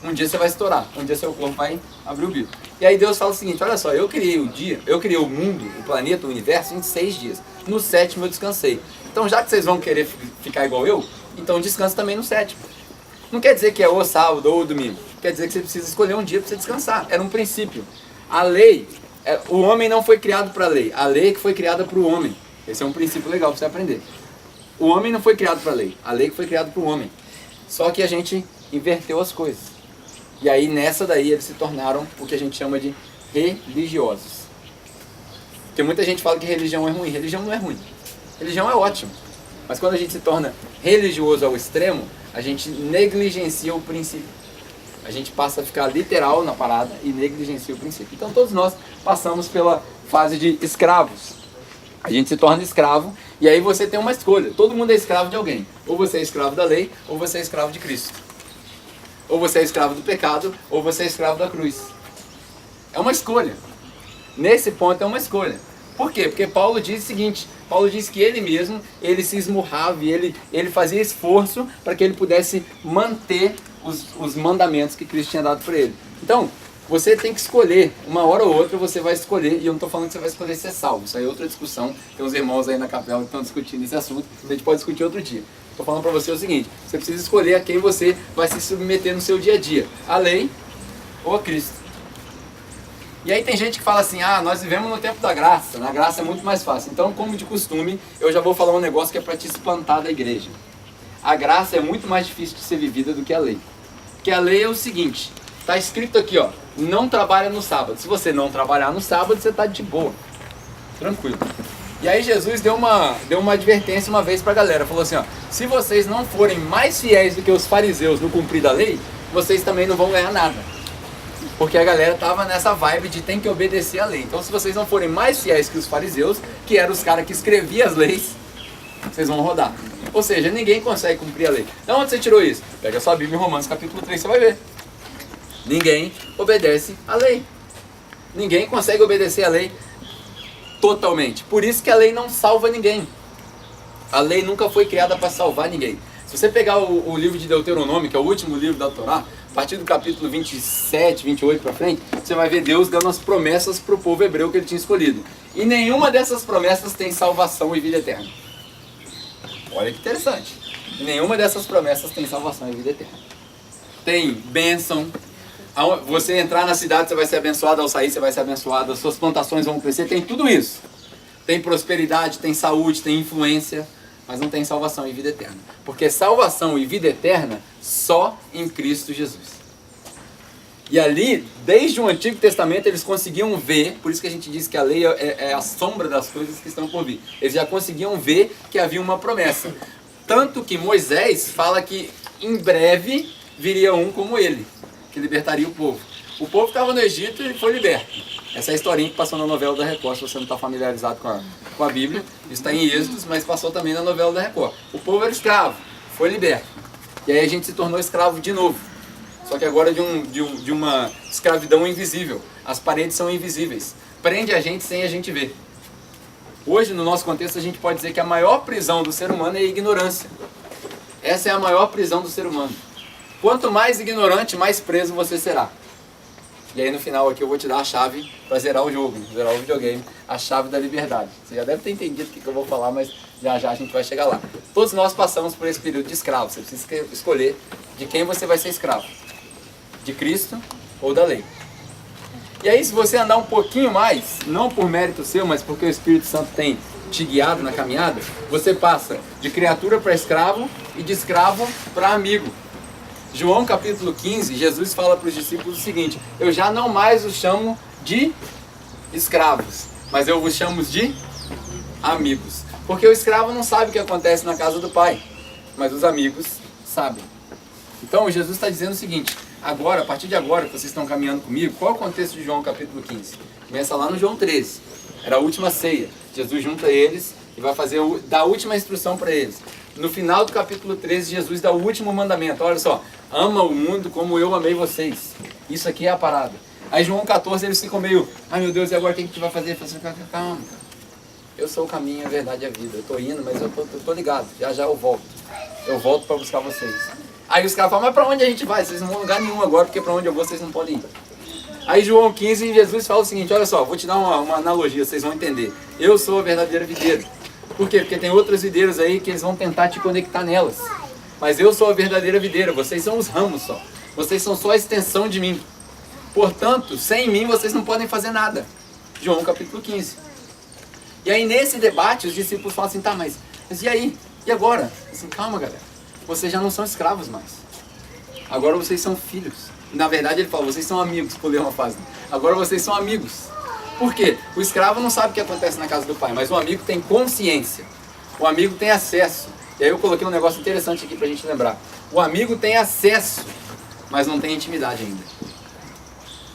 um dia você vai estourar. Um dia seu corpo vai abrir o bico. E aí Deus fala o seguinte, olha só, eu criei o mundo, o planeta, o universo em 6 dias. No 7º eu descansei. Então já que vocês vão querer ficar igual eu, então descansa também no 7º. Não quer dizer que é o sábado ou o domingo. Quer dizer que você precisa escolher um dia para você descansar. Era um princípio. A lei, o homem não foi criado para a lei. A lei que foi criada para o homem. Esse é um princípio legal para você aprender. O homem não foi criado para a lei que foi criada para o homem. Só que a gente inverteu as coisas. E aí nessa daí eles se tornaram o que a gente chama de religiosos. Porque muita gente fala que religião é ruim. Religião não é ruim. Religião é ótimo. Mas quando a gente se torna religioso ao extremo, a gente negligencia o princípio. A gente passa a ficar literal na parada e negligencia o princípio. Então todos nós passamos pela fase de escravos. A gente se torna escravo e aí você tem uma escolha. Todo mundo é escravo de alguém. Ou você é escravo da lei, ou você é escravo de Cristo. Ou você é escravo do pecado, ou você é escravo da cruz. É uma escolha. Nesse ponto é uma escolha. Por quê? Porque Paulo diz o seguinte, Paulo diz que ele mesmo, ele se esmurrava e ele fazia esforço para que ele pudesse manter os mandamentos que Cristo tinha dado para ele. Então, você tem que escolher, uma hora ou outra você vai escolher, e eu não estou falando que você vai escolher ser salvo, isso aí é outra discussão, tem uns irmãos aí na capela que estão discutindo esse assunto, a gente pode discutir outro dia. Estou falando para você o seguinte, você precisa escolher a quem você vai se submeter no seu dia a dia, a lei ou a Cristo. E aí tem gente que fala assim, nós vivemos no tempo da graça, na graça é muito mais fácil. Então, como de costume, eu já vou falar um negócio que é para te espantar da igreja. A graça é muito mais difícil de ser vivida do que a lei. Porque a lei é o seguinte, está escrito aqui, ó, não trabalha no sábado. Se você não trabalhar no sábado, você está de boa. Tranquilo. E aí Jesus deu uma advertência uma vez para a galera. Falou assim, ó, se vocês não forem mais fiéis do que os fariseus no cumprir da lei, vocês também não vão ganhar nada. Porque a galera tava nessa vibe de tem que obedecer a lei. Então se vocês não forem mais fiéis que os fariseus, que eram os caras que escreviam as leis, vocês vão rodar. Ou seja, ninguém consegue cumprir a lei. De onde você tirou isso? Pega a sua Bíblia em Romanos capítulo 3, você vai ver. Ninguém obedece a lei. Ninguém consegue obedecer a lei totalmente. Por isso que a lei não salva ninguém. A lei nunca foi criada para salvar ninguém. Se você pegar o livro de Deuteronômio, que é o último livro da Torá, a partir do capítulo 27, 28 para frente, você vai ver Deus dando as promessas para o povo hebreu que ele tinha escolhido. E nenhuma dessas promessas tem salvação e vida eterna. Olha que interessante. Nenhuma dessas promessas tem salvação e vida eterna. Tem bênção. Você entrar na cidade, você vai ser abençoado. Ao sair, você vai ser abençoado. As suas plantações vão crescer. Tem tudo isso. Tem prosperidade, tem saúde, tem influência. Mas não tem salvação e vida eterna. Porque salvação e vida eterna só em Cristo Jesus. E ali, desde o Antigo Testamento, eles conseguiam ver, por isso que a gente diz que a lei é a sombra das coisas que estão por vir. Eles já conseguiam ver que havia uma promessa. Tanto que Moisés fala que em breve viria um como ele, que libertaria o povo. O povo estava no Egito e foi liberto. Essa é a historinha que passou na novela da Record, se você não está familiarizado com a Bíblia. Isso está em Êxodos, mas passou também na novela da Record. O povo era escravo, foi liberto. E aí a gente se tornou escravo de novo. Só que agora de uma escravidão invisível. As paredes são invisíveis. Prende a gente sem a gente ver. Hoje, no nosso contexto, a gente pode dizer que a maior prisão do ser humano é a ignorância. Essa é a maior prisão do ser humano. Quanto mais ignorante, mais preso você será. E aí no final aqui eu vou te dar a chave para zerar o jogo, zerar o videogame, a chave da liberdade. Você já deve ter entendido o que eu vou falar, mas já já a gente vai chegar lá. Todos nós passamos por esse período de escravo. Você precisa escolher de quem você vai ser escravo. De Cristo ou da lei. E aí se você andar um pouquinho mais, não por mérito seu, mas porque o Espírito Santo tem te guiado na caminhada, você passa de criatura para escravo e de escravo para amigo. João capítulo 15, Jesus fala para os discípulos o seguinte: eu já não mais os chamo de escravos, mas eu vos chamo de amigos. Porque o escravo não sabe o que acontece na casa do pai, mas os amigos sabem. Então Jesus está dizendo o seguinte: agora, a partir de agora que vocês estão caminhando comigo, qual é o contexto de João capítulo 15? Começa lá no João 13, era a última ceia. Jesus junta eles e vai dar a última instrução para eles. No final do capítulo 13, Jesus dá o último mandamento. Olha só, ama o mundo como eu amei vocês. Isso aqui é a parada. Aí João 14, eles ficam meio, ai meu Deus, e agora o que a gente vai fazer? Ele fala assim, calma, eu sou o caminho, a verdade e a vida. Eu tô indo, mas eu tô ligado, já já eu volto. Eu volto para buscar vocês. Aí os caras falam, mas para onde a gente vai? Vocês não vão lugar nenhum agora, porque para onde eu vou vocês não podem ir. Aí João 15, Jesus fala o seguinte, olha só, vou te dar uma analogia, vocês vão entender. Eu sou a verdadeira videira. Por quê? Porque tem outras videiras aí que eles vão tentar te conectar nelas. Mas eu sou a verdadeira videira, vocês são os ramos só. Vocês são só a extensão de mim. Portanto, sem mim vocês não podem fazer nada. João capítulo 15. E aí nesse debate os discípulos falam assim, tá, mas e aí? E agora? Assim, calma galera, vocês já não são escravos mais. Agora vocês são filhos. Na verdade ele fala, vocês são amigos, pulei uma fase. Agora vocês são amigos. Por quê? O escravo não sabe o que acontece na casa do pai, mas o amigo tem consciência. O amigo tem acesso. E aí eu coloquei um negócio interessante aqui pra gente lembrar. O amigo tem acesso, mas não tem intimidade ainda.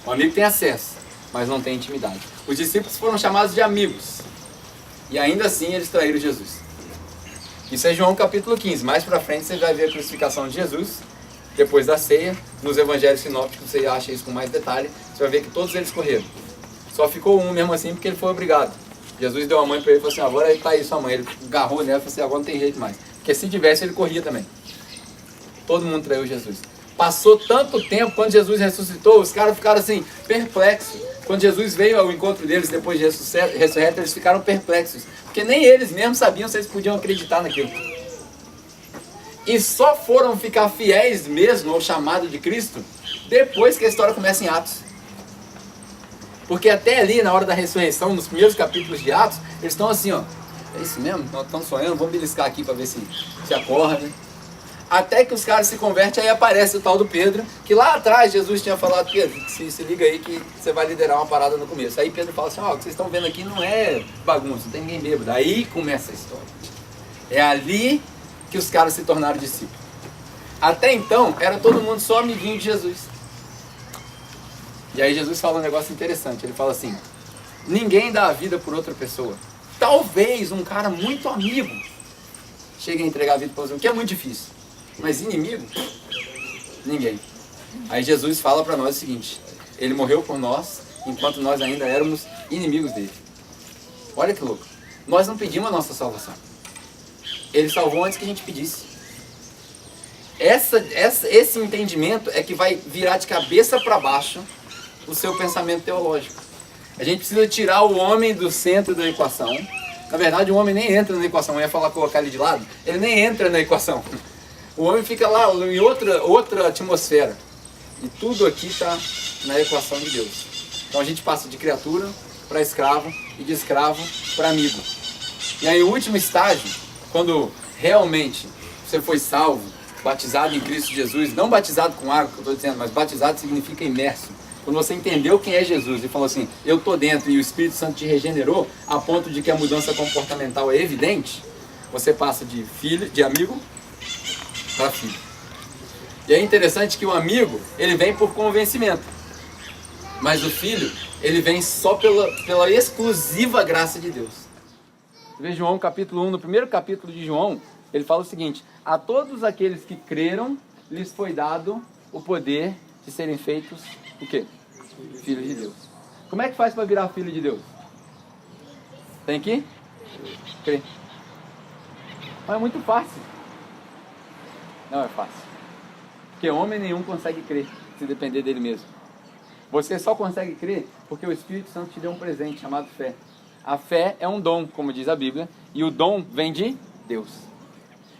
O amigo tem acesso, mas não tem intimidade. Os discípulos foram chamados de amigos. E ainda assim eles traíram Jesus. Isso é João capítulo 15. Mais pra frente você vai ver a crucificação de Jesus. Depois da ceia, nos evangelhos sinópticos você acha isso com mais detalhe. Você vai ver que todos eles correram. Só ficou um mesmo assim porque ele foi obrigado. Jesus deu a mãe para ele e falou assim, agora tá aí sua mãe. Ele agarrou nela e falou assim, agora não tem jeito mais. Porque se tivesse ele corria também. Todo mundo traiu Jesus. Passou tanto tempo, quando Jesus ressuscitou, os caras ficaram assim, perplexos. Quando Jesus veio ao encontro deles depois de ressurreto, eles ficaram perplexos. Porque nem eles mesmos sabiam se eles podiam acreditar naquilo. E só foram ficar fiéis mesmo ao chamado de Cristo depois que a história começa em Atos. Porque até ali, na hora da ressurreição, nos primeiros capítulos de Atos, eles estão assim, ó. É isso mesmo? Nós estamos sonhando, vamos beliscar aqui para ver se acorda. Até que os caras se convertem, aí aparece o tal do Pedro, que lá atrás Jesus tinha falado: Pedro, se liga aí que você vai liderar uma parada no começo. Aí Pedro fala assim: ó, o que vocês estão vendo aqui não é bagunça, não tem ninguém bêbado. Aí começa a história. É ali que os caras se tornaram discípulos. Até então, era todo mundo só amiguinho de Jesus. E aí Jesus fala um negócio interessante, ele fala assim: ninguém dá a vida por outra pessoa. Talvez um cara muito amigo chegue a entregar a vida para você, o que é muito difícil. Mas inimigo? Ninguém. Aí Jesus fala para nós o seguinte: ele morreu por nós enquanto nós ainda éramos inimigos dele. Olha que louco. Nós não pedimos a nossa salvação. Ele salvou antes que a gente pedisse. Esse entendimento é que vai virar de cabeça para baixo o seu pensamento teológico. A gente precisa tirar o homem do centro da equação. Na verdade, o homem nem entra na equação. Eu ia falar colocar ele de lado. Ele nem entra na equação. O homem fica lá em outra atmosfera. E tudo aqui está na equação de Deus. Então a gente passa de criatura para escravo e de escravo para amigo. E aí o último estágio, quando realmente você foi salvo, batizado em Cristo Jesus, não batizado com água, que eu estou dizendo, mas batizado significa imerso. Quando você entendeu quem é Jesus e falou assim: eu estou dentro, e o Espírito Santo te regenerou, a ponto de que a mudança comportamental é evidente, você passa de filho, de amigo para filho. E é interessante que o amigo, ele vem por convencimento, mas o filho, ele vem só pela exclusiva graça de Deus. Você vê João capítulo 1, no primeiro capítulo de João, ele fala o seguinte: a todos aqueles que creram, lhes foi dado o poder de serem feitos o quê? Filhos de Deus. Como é que faz para virar filho de Deus? Tem que crer. Mas é muito fácil. Não é fácil. Porque homem nenhum consegue crer se depender dele mesmo. Você só consegue crer porque o Espírito Santo te deu um presente chamado fé. A fé é um dom, como diz a Bíblia, e o dom vem de Deus.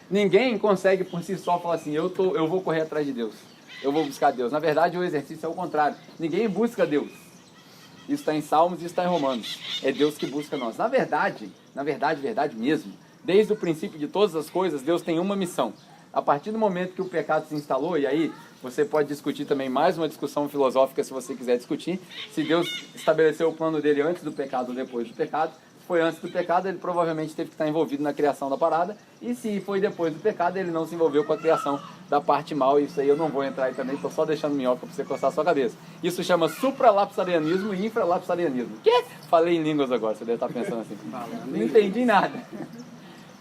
Ninguém consegue por si só falar assim: eu vou correr atrás de Deus, eu vou buscar Deus. Na verdade, o exercício é o contrário. Ninguém busca Deus. Isso está em Salmos e isso está em Romanos. É Deus que busca nós. Na verdade mesmo, desde o princípio de todas as coisas, Deus tem uma missão. A partir do momento que o pecado se instalou, e aí você pode discutir também mais uma discussão filosófica se você quiser discutir, se Deus estabeleceu o plano dele antes do pecado ou depois do pecado. Se foi antes do pecado, ele provavelmente teve que estar envolvido na criação da parada, e se foi depois do pecado, ele não se envolveu com a criação da parte mal. Isso aí eu não vou entrar aí também, estou só deixando minhoca para você coçar a sua cabeça. Isso chama supralapsarianismo e infralapsarianismo. Que? Falei em línguas agora, você deve estar pensando assim. Não entendi nada.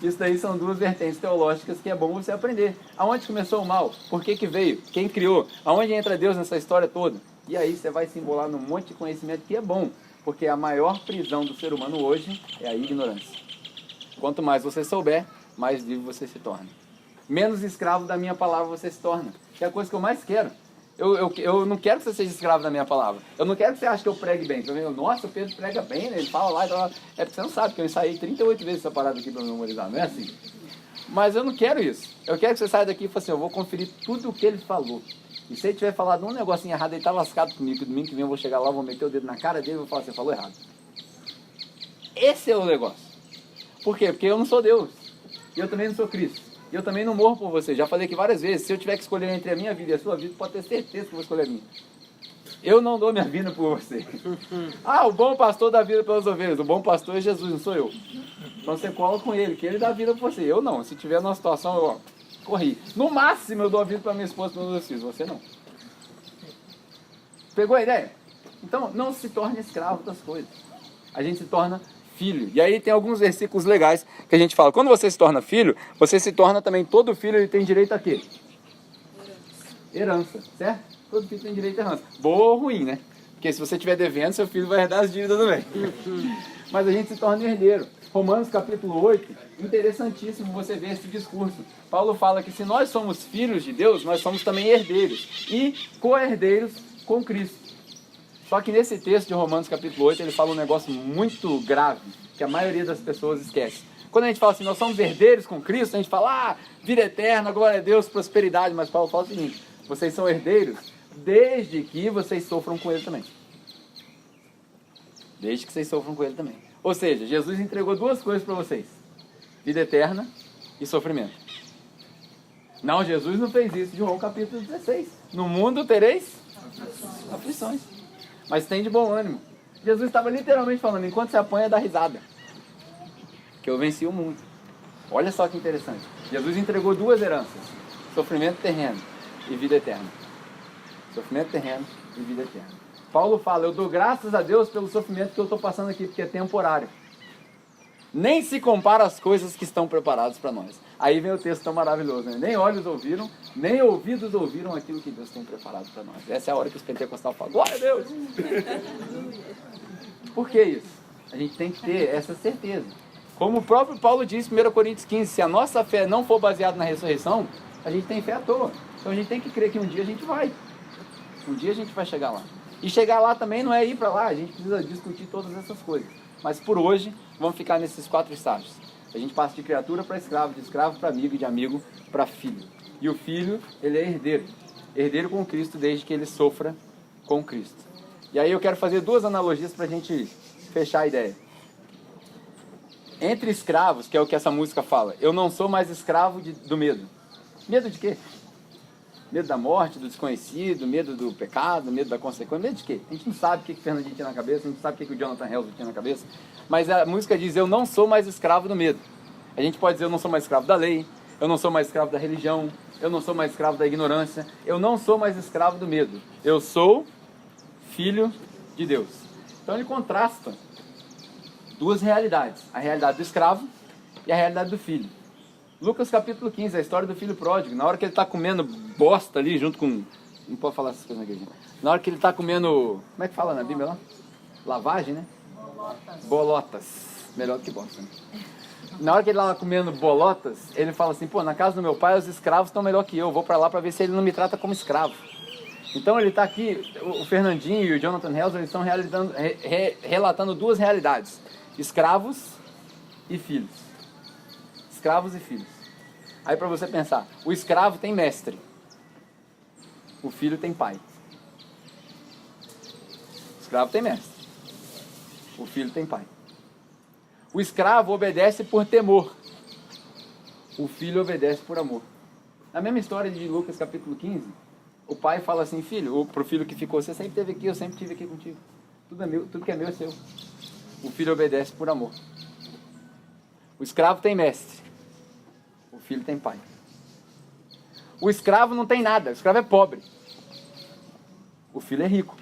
Isso daí são duas vertentes teológicas que é bom você aprender. Aonde começou o mal? Por que veio? Quem criou? Aonde entra Deus nessa história toda? E aí você vai se embolar num monte de conhecimento que é bom, porque a maior prisão do ser humano hoje é a ignorância. Quanto mais você souber, mais livre você se torna. Menos escravo da minha palavra você se torna. Que é a coisa que eu mais quero. Eu não quero que você seja escravo da minha palavra. Eu não quero que você ache que eu pregue bem. Nossa, o Pedro prega bem, né? Ele fala lá e tal. É porque você não sabe que eu ensaiei 38 vezes essa parada aqui para memorizar. Não é assim? Mas eu não quero isso. Eu quero que você saia daqui e fale assim: eu vou conferir tudo o que ele falou. E se ele tiver falado um negocinho errado, ele tá lascado comigo. Que domingo que vem eu vou chegar lá, vou meter o dedo na cara dele e vou falar: você falou errado. Esse é o negócio. Por quê? Porque eu não sou Deus. E eu também não sou Cristo. E eu também não morro por você. Já falei aqui várias vezes. Se eu tiver que escolher entre a minha vida e a sua vida, pode ter certeza que eu vou escolher a minha. Eu não dou minha vida por você. Ah, o bom pastor dá vida pelas ovelhas. O bom pastor é Jesus, não sou eu. Então você cola com ele, que ele dá vida por você. Eu não. Se tiver numa situação, eu corri. No máximo eu dou a vida para minha esposa e para meus filhos. Você não. Pegou a ideia? Então não se torne escravo das coisas. A gente se torna filho. E aí tem alguns versículos legais que a gente fala: quando você se torna filho, você se torna também, todo filho ele tem direito a quê? Herança, certo? Todo filho tem direito a herança. Boa ou ruim, né? Porque se você estiver devendo, seu filho vai herdar as dívidas também. Mas a gente se torna herdeiro. Romanos capítulo 8, interessantíssimo você ver esse discurso. Paulo fala que se nós somos filhos de Deus, nós somos também herdeiros e co-herdeiros com Cristo. Só que nesse texto de Romanos capítulo 8, ele fala um negócio muito grave, que a maioria das pessoas esquece. Quando a gente fala assim: nós somos herdeiros com Cristo, a gente fala: vida eterna, glória a Deus, prosperidade. Mas Paulo fala o seguinte: vocês são herdeiros desde que vocês sofram com ele também. Desde que vocês sofram com ele também. Ou seja, Jesus entregou duas coisas para vocês: vida eterna e sofrimento. Não, Jesus não fez isso. João capítulo 16. No mundo tereis aflições. Mas tem de bom ânimo. Jesus estava literalmente falando, enquanto você apanha, dá risada. Que eu venci o mundo. Olha só que interessante. Jesus entregou duas heranças. Sofrimento terreno e vida eterna. Sofrimento terreno e vida eterna. Paulo fala, eu dou graças a Deus pelo sofrimento que eu estou passando aqui, porque é temporário. Nem se compara às coisas que estão preparadas para nós. Aí vem o texto tão maravilhoso, né? Nem olhos ouviram, nem ouvidos ouviram aquilo que Deus tem preparado para nós. Essa é a hora que os pentecostais falam, glória a Deus! Por que isso? A gente tem que ter essa certeza. Como o próprio Paulo disse em 1 Coríntios 15, se a nossa fé não for baseada na ressurreição, a gente tem fé à toa. Então a gente tem que crer que um dia a gente vai. Um dia a gente vai chegar lá. E chegar lá também não é ir para lá, a gente precisa discutir todas essas coisas. Mas por hoje, vamos ficar nesses 4 estágios. A gente passa de criatura para escravo, de escravo para amigo, de amigo para filho. E o filho, ele é herdeiro. Herdeiro com Cristo desde que ele sofra com Cristo. E aí eu quero fazer 2 analogias para a gente fechar a ideia. Entre escravos, que é o que essa música fala, eu não sou mais escravo do medo. Medo de quê? Medo da morte, do desconhecido, medo do pecado, medo da consequência, medo de quê? A gente não sabe o que o Fernandinho tinha na cabeça, a gente não sabe o que o Jonathan Helser tinha na cabeça, mas a música diz, eu não sou mais escravo do medo. A gente pode dizer, eu não sou mais escravo da lei, eu não sou mais escravo da religião, eu não sou mais escravo da ignorância, eu não sou mais escravo do medo. Eu sou filho de Deus. Então ele contrasta 2 realidades, a realidade do escravo e a realidade do filho. Lucas capítulo 15, a história do filho pródigo. Na hora que ele está comendo bosta ali, junto com... Não pode falar essas coisas na igreja. Na hora que ele está comendo... Como é que fala na Bíblia lá? Lavagem, né? Bolotas. Melhor do que bosta, né? Na hora que ele está comendo bolotas, ele fala assim, pô, na casa do meu pai os escravos estão melhor que eu. Vou para lá para ver se ele não me trata como escravo. Então ele está aqui, o Fernandinho e o Jonathan Helser, eles estão relatando 2 realidades. Escravos e filhos. Escravos e filhos. Aí para você pensar, o escravo tem mestre, o filho tem pai. O escravo tem mestre, o filho tem pai. O escravo obedece por temor, o filho obedece por amor. Na mesma história de Lucas capítulo 15, o pai fala assim, filho, pro filho que ficou, você sempre esteve aqui, eu sempre estive aqui contigo. Tudo é meu, tudo que é meu é seu. O filho obedece por amor. O escravo tem mestre, o filho tem pai. O escravo não tem nada, o escravo é pobre. O filho é rico.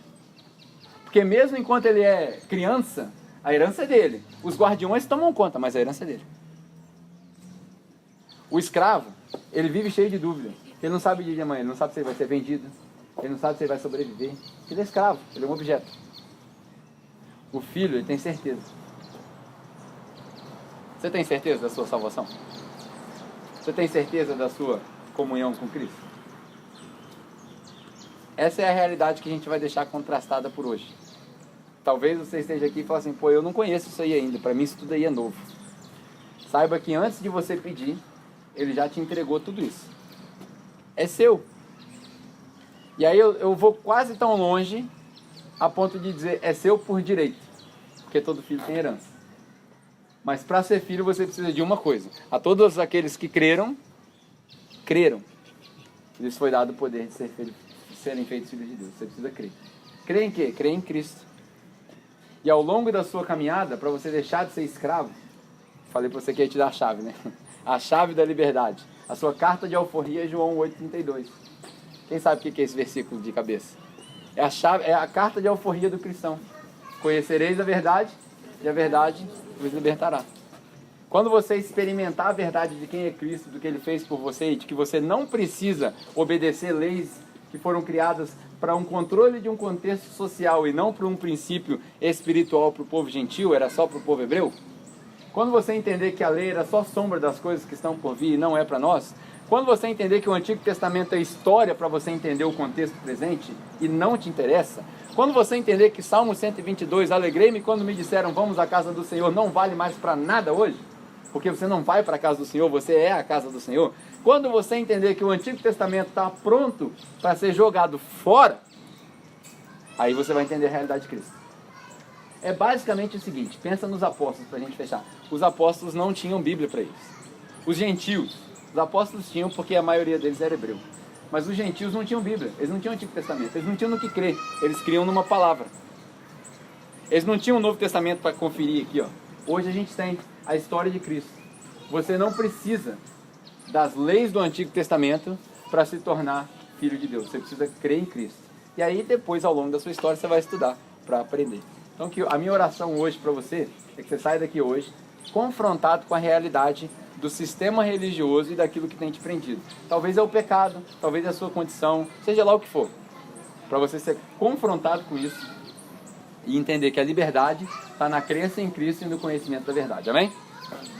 Porque mesmo enquanto ele é criança, a herança é dele. Os guardiões tomam conta, mas a herança é dele. O escravo, ele vive cheio de dúvida. Ele não sabe o dia de amanhã, ele não sabe se ele vai ser vendido, ele não sabe se ele vai sobreviver. Ele é escravo, ele é um objeto. O filho, ele tem certeza. Você tem certeza da sua salvação? Você tem certeza da sua comunhão com Cristo? Essa é a realidade que a gente vai deixar contrastada por hoje. Talvez você esteja aqui e fale assim, pô, eu não conheço isso aí ainda, para mim isso tudo aí é novo. Saiba que antes de você pedir, Ele já te entregou tudo isso. É seu. E aí eu vou quase tão longe a ponto de dizer, é seu por direito, porque todo filho tem herança. Mas para ser filho você precisa de uma coisa. A todos aqueles que creram, lhes foi dado o poder de serem feitos filhos de Deus. Você precisa crer. Crer em quê? Crer em Cristo. E ao longo da sua caminhada, para você deixar de ser escravo, falei para você que ia te dar a chave, né? A chave da liberdade. A sua carta de alforria é João 8,32. Quem sabe o que é esse versículo de cabeça? É a chave, é a carta de alforria do cristão. Conhecereis a verdade e a verdade vos libertará. Quando você experimentar a verdade de quem é Cristo, do que Ele fez por você e de que você não precisa obedecer leis que foram criadas para um controle de um contexto social e não para um princípio espiritual para o povo gentil, era só para o povo hebreu. Quando você entender que a lei era só sombra das coisas que estão por vir e não é para nós, quando você entender que o Antigo Testamento é história para você entender o contexto presente e não te interessa, quando você entender que Salmo 122, alegrei-me quando me disseram vamos à casa do Senhor, não vale mais para nada hoje, porque você não vai para a casa do Senhor, você é a casa do Senhor. Quando você entender que o Antigo Testamento está pronto para ser jogado fora, aí você vai entender a realidade de Cristo. É basicamente o seguinte, pensa nos apóstolos para a gente fechar. Os apóstolos não tinham Bíblia para eles. Os gentios Os apóstolos tinham porque a maioria deles era hebreu. Mas os gentios não tinham Bíblia, eles não tinham Antigo Testamento, eles não tinham no que crer, eles criam numa palavra. Eles não tinham o Novo Testamento para conferir aqui, ó. Hoje a gente tem a história de Cristo. Você não precisa das leis do Antigo Testamento para se tornar filho de Deus. Você precisa crer em Cristo. E aí depois, ao longo da sua história, você vai estudar para aprender. Então a minha oração hoje para você é que você saia daqui hoje confrontado com a realidade do sistema religioso e daquilo que tem te prendido. Talvez é o pecado, talvez é a sua condição, seja lá o que for. Para você ser confrontado com isso e entender que a liberdade está na crença em Cristo e no conhecimento da verdade. Amém?